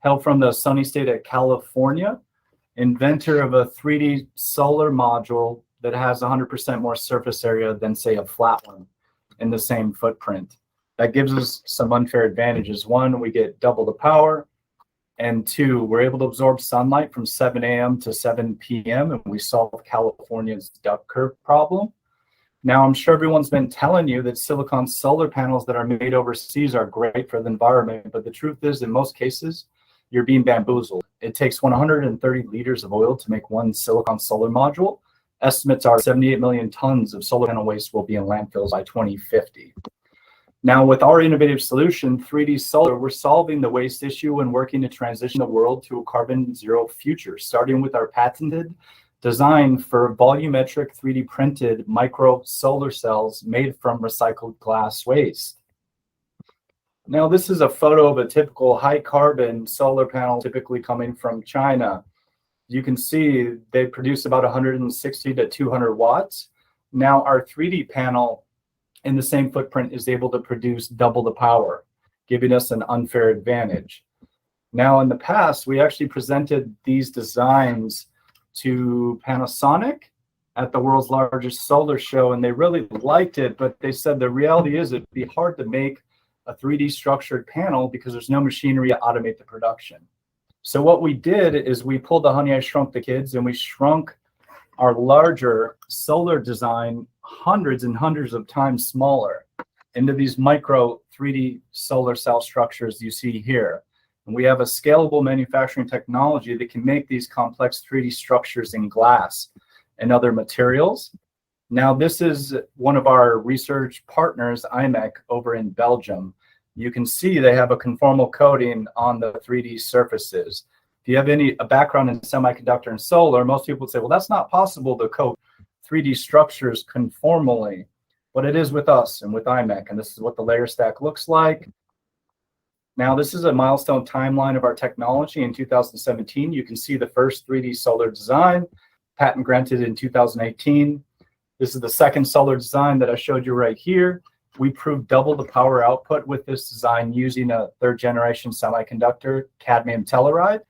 hail from the sunny state of California, inventor of a 3D solar module that has 100% more surface area than, say, a flat one in the same footprint. That gives us some unfair advantages. One, we get double the power. And two, we're able to absorb sunlight from 7 a.m. to 7 p.m. and we solve California's duck curve problem. Now, I'm sure everyone's been telling you that silicon solar panels that are made overseas are great for the environment, but the truth is, in most cases, you're being bamboozled. It takes 130 liters of oil to make one silicon solar module. Estimates are 78 million tons of solar panel waste will be in landfills by 2050. Now, with our innovative solution, 3D Solar, we're solving the waste issue and working to transition the world to a carbon zero future, starting with our patented design for volumetric 3D printed micro solar cells made from recycled glass waste. Now, this is a photo of a typical high carbon solar panel, typically coming from China. you can see they produce about 160 to 200 watts. Now our 3D panel in the same footprint is able to produce double the power, giving us an unfair advantage. Now in the past, we actually presented these designs to Panasonic at the world's largest solar show, and they really liked it, but they said the reality is it'd be hard to make a 3D structured panel because there's no machinery to automate the production. So what we did is we pulled the Honey, I Shrunk the Kids, and we shrunk our larger solar design hundreds and hundreds of times smaller into these micro 3D solar cell structures you see here. And we have a scalable manufacturing technology that can make these complex 3D structures in glass and other materials. Now, this is one of our research partners, IMEC, over in Belgium. You can see they have a conformal coating on the 3D surfaces. If you have a background in semiconductor and solar, most people would say, well, that's not possible to coat 3D structures conformally. But it is with us and with IMEC, and this is what the layer stack looks like. Now, this is a milestone timeline of our technology. In 2017, you can see the first 3D solar design, patent granted in 2018. This is the second solar design that I showed you right here. We proved double the power output with this design using a third generation semiconductor, cadmium telluride.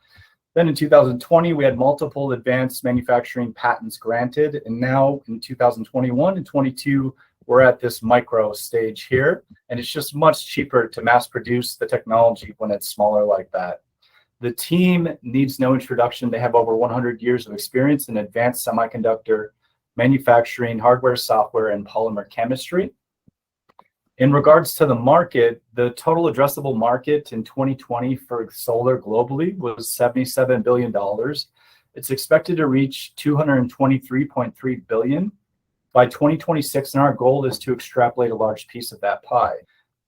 Then in 2020, we had multiple advanced manufacturing patents granted. And now in 2021 and 22, we're at this micro stage here. And it's just much cheaper to mass produce the technology when it's smaller like that. The team needs no introduction. They have over 100 years of experience in advanced semiconductor manufacturing, hardware, software, and polymer chemistry. In regards to the market, the total addressable market in 2020 for solar globally was $77 billion. It's expected to reach $223.3 billion by 2026, and our goal is to extrapolate a large piece of that pie.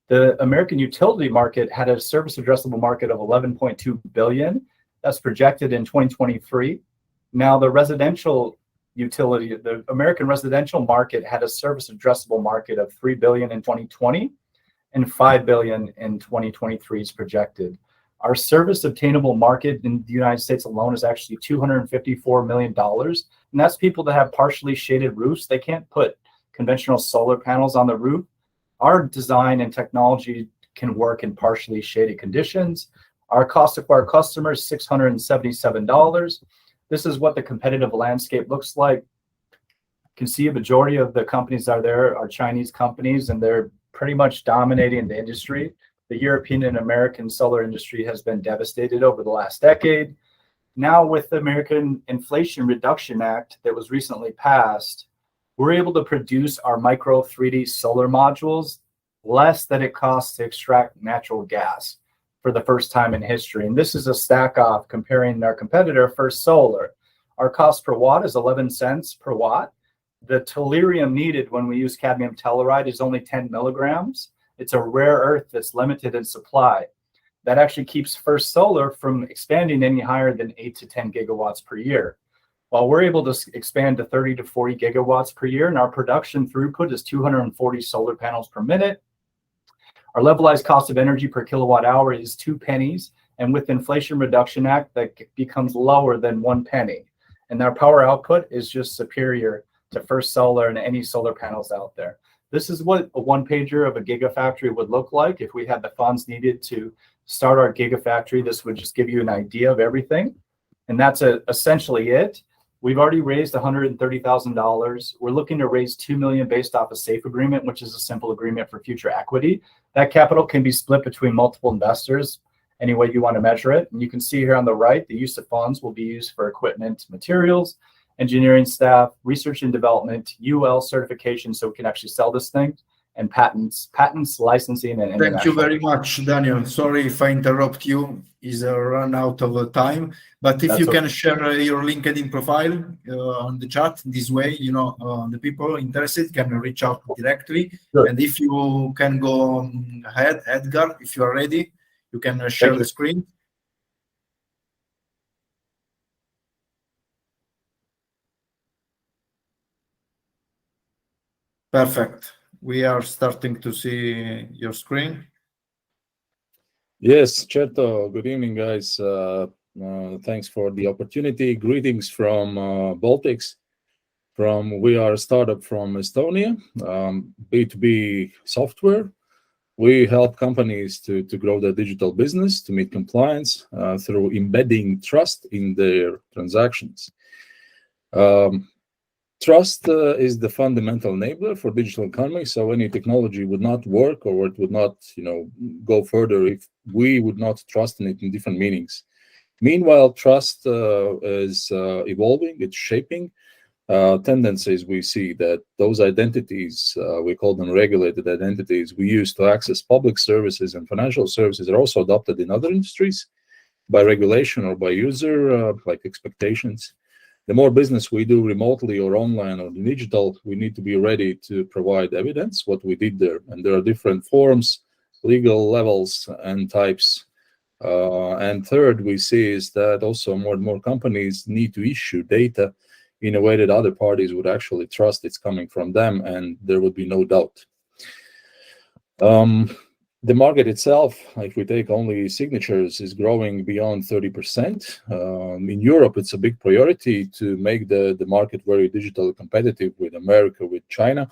The American utility market had a service addressable market of $11.2 billion. That's projected in 2023. Now, the residential utility, the American residential market had a service addressable market of $3 billion in 2020 and $5 billion in 2023 is projected. Our service obtainable market in the United States alone is actually $254 million. And that's people that have partially shaded roofs. They can't put conventional solar panels on the roof. Our design and technology can work in partially shaded conditions. Our cost to acquire customers is $677. This is what the competitive landscape looks like. You can see a majority of the companies that are there are Chinese companies, and they're pretty much dominating the industry. The European and American solar industry has been devastated over the last decade. Now, with the American Inflation Reduction Act that was recently passed, we're able to produce our micro 3D solar modules less than it costs to extract natural gas for the first time in history. And this is a stack off comparing our competitor, First Solar. Our cost per watt is 11 cents per watt. The tellurium needed when we use cadmium telluride is only 10 milligrams. It's a rare earth that's limited in supply. That actually keeps First Solar from expanding any higher than 8 to 10 gigawatts per year. While we're able to expand to 30 to 40 gigawatts per year, and our production throughput is 240 solar panels per minute. Our levelized cost of energy per kilowatt hour is 2 pennies. And with the Inflation Reduction Act, that becomes lower than 1 penny. And our power output is just superior to First Solar and any solar panels out there. This is what a one-pager of a gigafactory would look like if we had the funds needed to start our gigafactory. This would just give you an idea of everything. And that's essentially it. We've already raised $130,000. We're looking to raise $2 million based off a SAFE agreement, which is a simple agreement for future equity. That capital can be split between multiple investors any way you want to measure it. And you can see here on the right, the use of funds will be used for equipment, materials, engineering staff, research and development, UL certification, so we can actually sell this thing, and patents, licensing, and Thank you very much, Daniel. Sorry if I interrupt you. Is run out of time, but if you can share your LinkedIn profile on the chat, this way, the people interested can reach out directly. Sure. And if you can go ahead, Edgar, if you are ready, you can share the screen. Perfect. We are starting to see your screen. Yes, certo. Good evening, guys. Thanks for the opportunity. Greetings from Baltics. We are a startup from Estonia, B2B software. We help companies to grow their digital business, to meet compliance through embedding trust in their transactions. Trust is the fundamental enabler for digital economy. So any technology would not work, or it would not, go further if we would not trust in it in different meanings. Meanwhile, trust is evolving, it's shaping. Tendencies we see that those identities, we call them regulated identities, we use to access public services and financial services are also adopted in other industries by regulation or by user like expectations. The more business we do remotely or online or digital, we need to be ready to provide evidence what we did there. And there are different forms, legal levels and types. And third, we see is that also more and more companies need to issue data in a way that other parties would actually trust it's coming from them, and there would be no doubt. The market itself, if we take only signatures, is growing beyond 30%. In Europe, it's a big priority to make the market very digitally competitive with America, with China.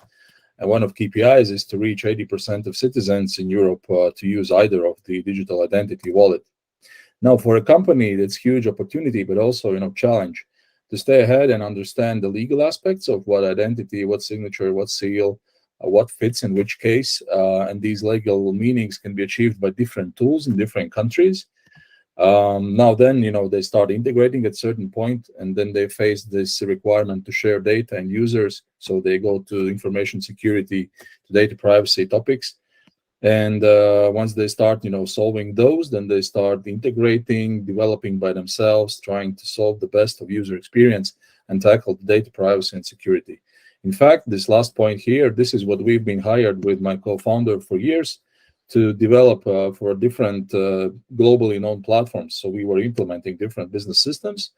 And one of KPIs is to reach 80% of citizens in Europe to use either of the digital identity wallet. Now, for a company, that's huge opportunity, but also, challenge to stay ahead and understand the legal aspects of what identity, what signature, what seal, what fits in which case. And these legal meanings can be achieved by different tools in different countries. Now then, they start integrating at certain point, and then they face this requirement to share data and users. So they go to information security, to data privacy topics. And once they start, solving those, then they start integrating, developing by themselves, trying to solve the best of user experience and tackle data privacy and security. In fact, this last point here, this is what we've been hired with my co-founder for years to develop for different globally known platforms. So we were implementing different business systems.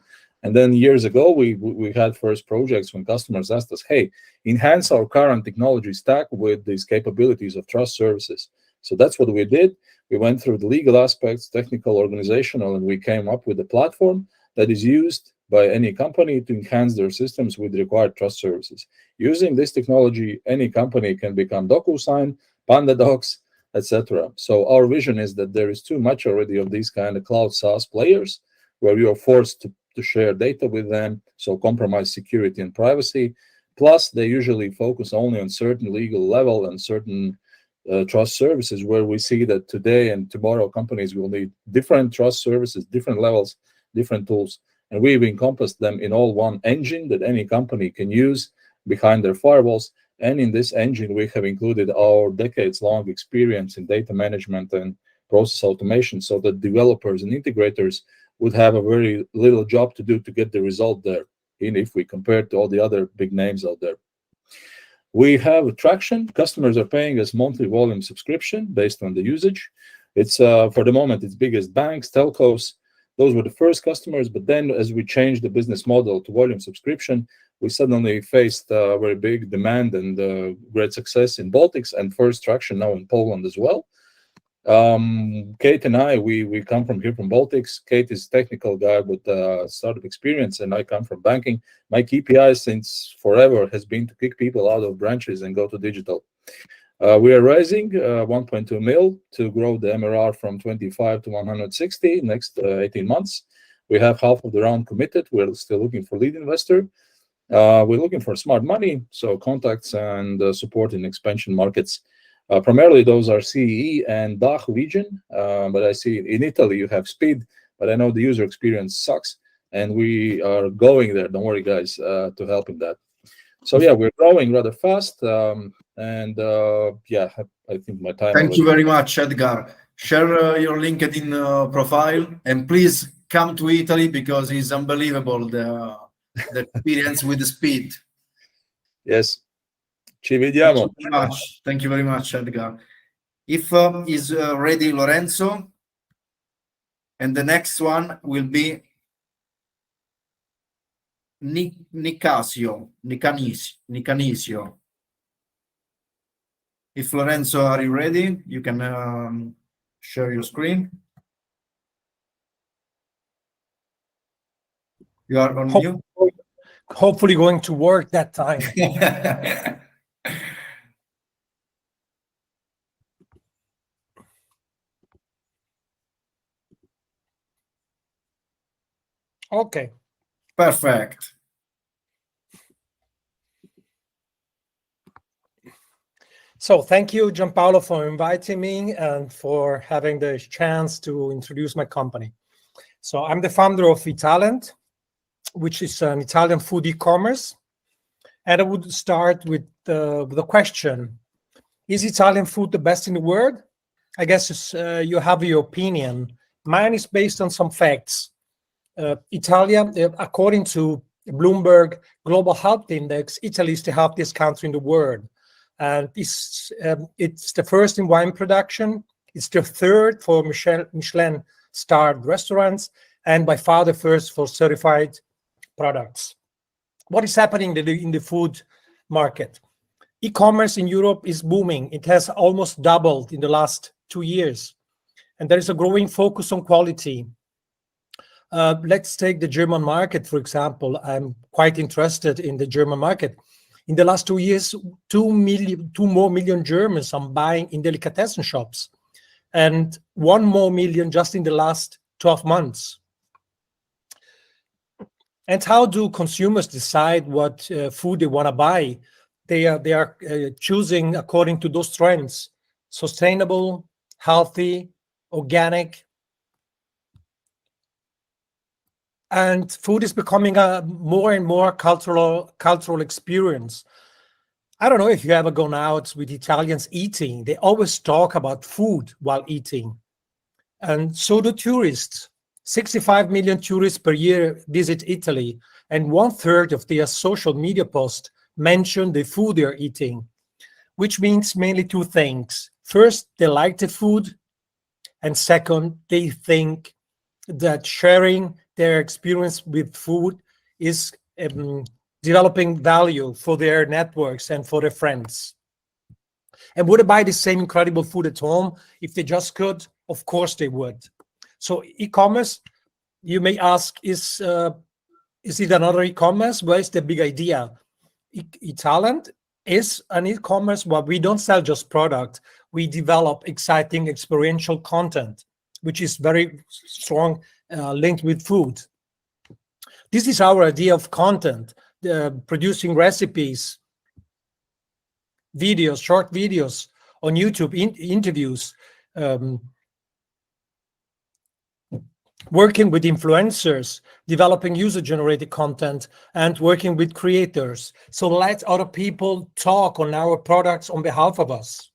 And then years ago, we had first projects when customers asked us, hey, enhance our current technology stack with these capabilities of trust services. So that's what we did. We went through the legal aspects, technical, organizational, and we came up with a platform that is used by any company to enhance their systems with required trust services. Using this technology, any company can become DocuSign, PandaDocs, etc. So our vision is that there is too much already of these kind of cloud SaaS players where you are forced to share data with them, so compromise security and privacy. Plus, they usually focus only on certain legal level and certain trust services, where we see that today and tomorrow companies will need different trust services, different levels, different tools. And we've encompassed them in all one engine that any company can use behind their firewalls. And in this engine, we have included our decades-long experience in data management and process automation, so that developers and integrators would have a very little job to do to get the result there, if we compare to all the other big names out there. We have traction. Customers are paying us monthly volume subscription based on the usage. It's for the moment, it's biggest banks, telcos. Those were the first customers, but then as we changed the business model to volume subscription, we suddenly faced very big demand and great success in Baltics and first traction now in Poland as well. Kate and I, we come from here from Baltics. Kate is a technical guy with startup experience, and I come from banking. My KPI since forever has been to kick people out of branches and go to digital. We are raising 1.2 mil to grow the MRR from 25 to 160 next 18 months. We have half of the round committed. We're still looking for lead investor. We're looking for smart money, so contacts and support in expansion markets. Primarily, those are CEE and DACH region, but I see in Italy you have speed, but I know the user experience sucks, and we are going there. Don't worry, guys, to help in that. So yeah, we're growing rather fast, and yeah, I think my time. Thank you very much, Edgar. Share your LinkedIn profile, and please come to Italy because it's unbelievable the experience with the speed. Yes. Ci vediamo. Thank you very much, Edgar. If is ready, Lorenzo, and the next one will be Nkanyiso. If Lorenzo, are you ready? You can share your screen. You are on mute. Hopefully going to work that time. Okay. Perfect. So thank you, Gianpaolo, for inviting me and for having the chance to introduce my company. So I'm the founder of Italent, which is an Italian food e-commerce. And I would start with the question, is Italian food the best in the world? I guess you have your opinion. Mine is based on some facts. Italia, according to Bloomberg Global Health Index, Italy is the healthiest country in the world. And it's the first in wine production. It's the third for Michelin-starred restaurants, and by far the first for certified products. What is happening in the food market? E-commerce in Europe is booming. It has almost doubled in the last 2 years. And there is a growing focus on quality. Let's take the German market, for example. I'm quite interested in the German market. In the last 2 years, 2 more million Germans are buying in delicatessen shops, and 1 more million just in the last 12 months. And how do consumers decide what food they want to buy? They are choosing according to those trends: sustainable, healthy, organic. And food is becoming a more and more cultural experience. I don't know if you ever gone out with Italians eating. They always talk about food while eating. And so do tourists. 65 million tourists per year visit Italy, and 1/3 of their social media posts mention the food they're eating, which means mainly 2 things. First, they like the food, and second, they think that sharing their experience with food is developing value for their networks and for their friends. And would they buy the same incredible food at home if they just could? Of course they would. So e-commerce, you may ask, is it another e-commerce? Well, it's the big idea. Italent is an e-commerce, but we don't sell just product. We develop exciting experiential content, which is very strong linked with food. This is our idea of content, producing recipes, videos, short videos on YouTube, interviews, working with influencers, developing user-generated content, and working with creators. So let other people talk on our products on behalf of us.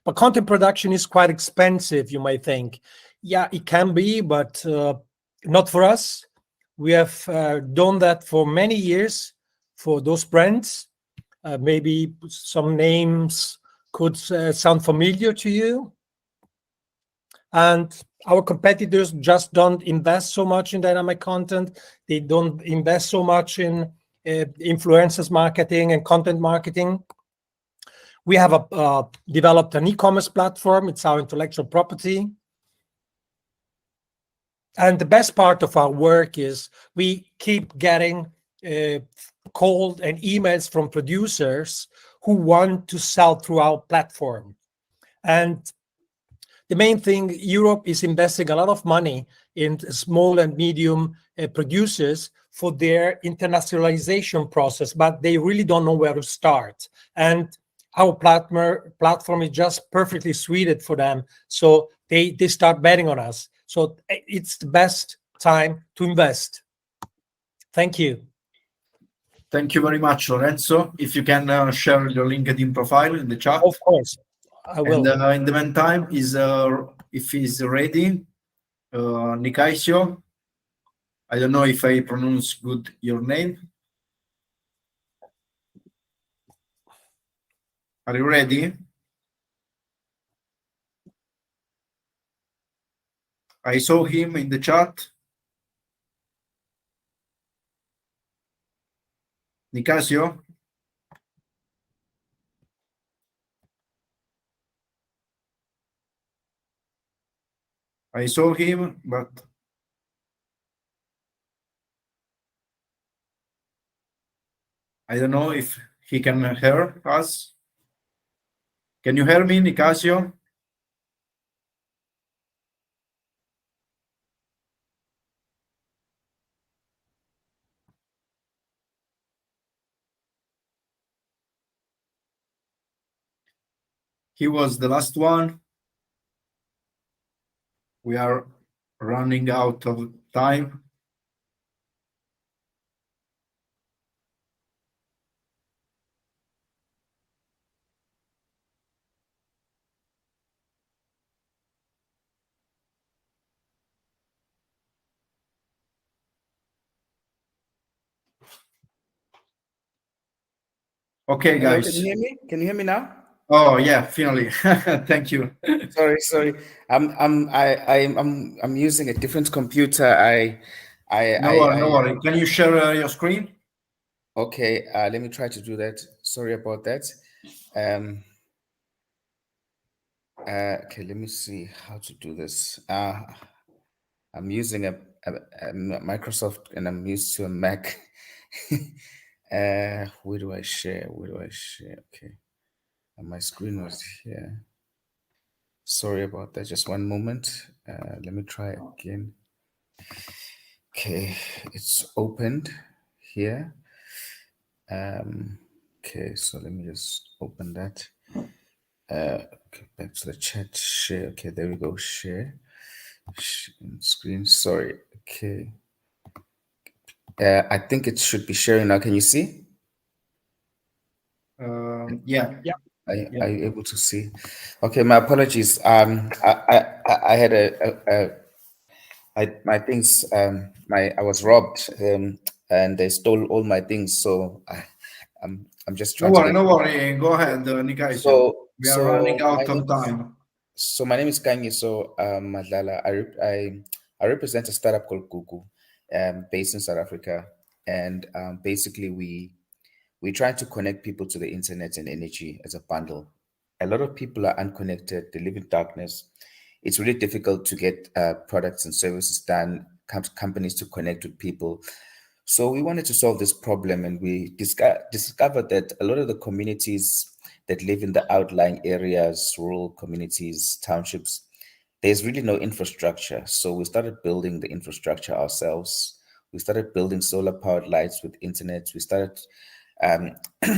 But content production is quite expensive, you might think. Yeah, it can be, but not for us. We have done that for many years for those brands. Maybe some names could sound familiar to you. And our competitors just don't invest so much in dynamic content. They don't invest so much in influencers marketing and content marketing. We have developed an e-commerce platform. It's our intellectual property. And the best part of our work is we keep getting calls and emails from producers who want to sell through our platform. And the main thing, Europe is investing a lot of money in small and medium producers for their internationalization process, but they really don't know where to start. And our platform is just perfectly suited for them. So they start betting on us. So it's the best time to invest. Thank you. Thank you very much, Lorenzo. If you can share your LinkedIn profile in the chat. Of course, I will. And in the meantime, if he's ready, Nkanyiso, I don't know if I pronounce good your name. Are you ready? I saw him in the chat. Nkanyiso? I saw him, but I don't know if he can hear us. Can you hear me, Nicasio? He was the last one. We are running out of time. Okay, Hello, guys. can you hear me? Can you hear me now? Oh yeah, finally. Thank you. Sorry. I'm using a different computer. No worry. Can you share your screen? Okay, let me try to do that. Sorry about that. Okay, let me see how to do this. I'm using a Microsoft and I'm used to a Mac. Where do I share? Okay. And my screen was here. Sorry about that. Just one moment. Let me try again. Okay, it's opened here. Okay, so let me just open that. Okay, back to the chat. Share. Okay, there we go. Share screen. Sorry. Okay. I think it should be sharing now. Can you see? Yeah. Are you able to see? Okay, my apologies. I had my things. I was robbed, and they stole all my things. So I'm just trying to. No worry. Go ahead, Nicasio. We are running out of time. So my name is Nkanyiso Madlala. I represent a startup called Gugu, based in South Africa, and basically we try to connect people to the internet and energy as a bundle. A lot of people are unconnected. They live in darkness. It's really difficult to get products and services done, companies to connect with people. So we wanted to solve this problem, and we discovered that a lot of the communities that live in the outlying areas, rural communities, townships, there's really no infrastructure. So we started building the infrastructure ourselves. We started building solar powered lights with internet. We started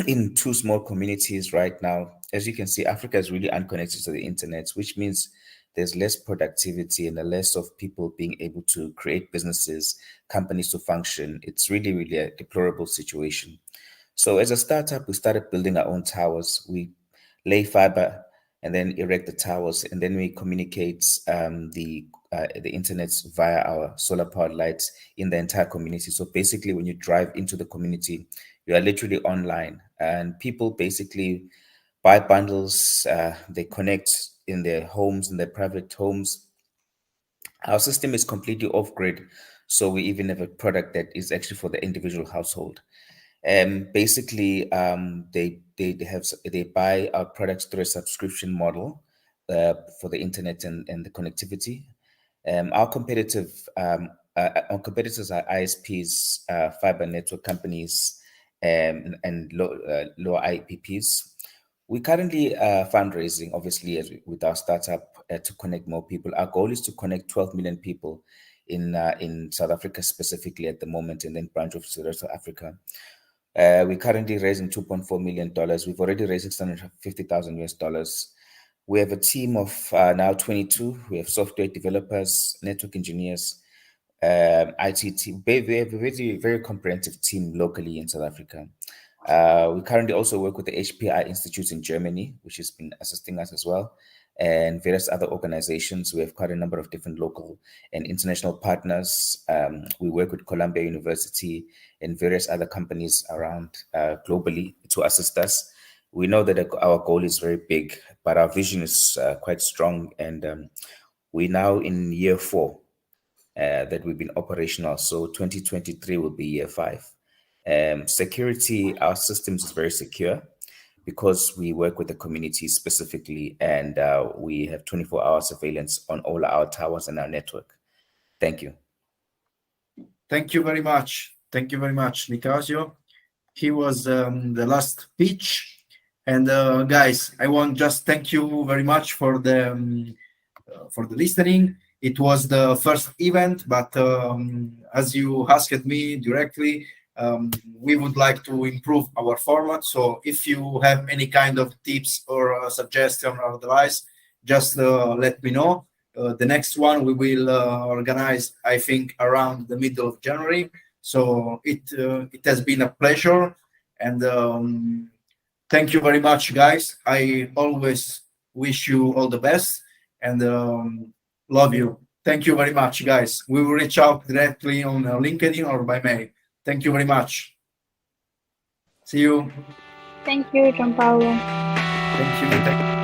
in 2 small communities right now. As you can see, Africa is really unconnected to the internet, which means there's less productivity and a less of people being able to create businesses, companies to function. It's really, really a deplorable situation. So as a startup, we started building our own towers. We lay fiber and then erect the towers, and then we communicate the internet via our solar powered lights in the entire community. So basically, when you drive into the community, you are literally online, and people basically buy bundles. They connect in their homes, in their private homes. Our system is completely off grid, so we even have a product that is actually for the individual household. Basically, they buy our products through a subscription model for the internet and the connectivity. Our competitors are ISPs, fiber network companies, and lower IPPs. We currently fundraising, obviously, with our startup to connect more people. Our goal is to connect 12 million people in South Africa specifically at the moment, and then branch off to the rest of Africa. We're currently raising $2.4 million. We've already raised $650,000 US. We have a team of now 22. We have software developers, network engineers, IT team. We have a very, very comprehensive team locally in South Africa. We currently also work with the HPI Institute in Germany, which has been assisting us as well, and various other organizations. We have quite a number of different local and international partners. We work with Columbia University and various other companies around globally to assist us. We know that our goal is very big, but our vision is quite strong, and we're now in year 4 that we've been operational. So 2023 will be year 5. Security, our systems is very secure because we work with the community specifically, and we have 24-hour surveillance on all our towers and our network. Thank you. Thank you very much. Thank you very much, Nicasio. he was the last pitch. And guys, I want just thank you very much for the listening. It was the first event, but as you asked me directly, we would like to improve our format. So if you have any kind of tips or suggestion or advice, just let me know. The next one we will organize, I think, around the middle of January. So it has been a pleasure, and thank you very much, guys. I always wish you all the best, and love you. Thank you very much, guys. We will reach out directly on LinkedIn or by mail. Thank you very much. See you. Thank you, Gianpaolo. Thank you.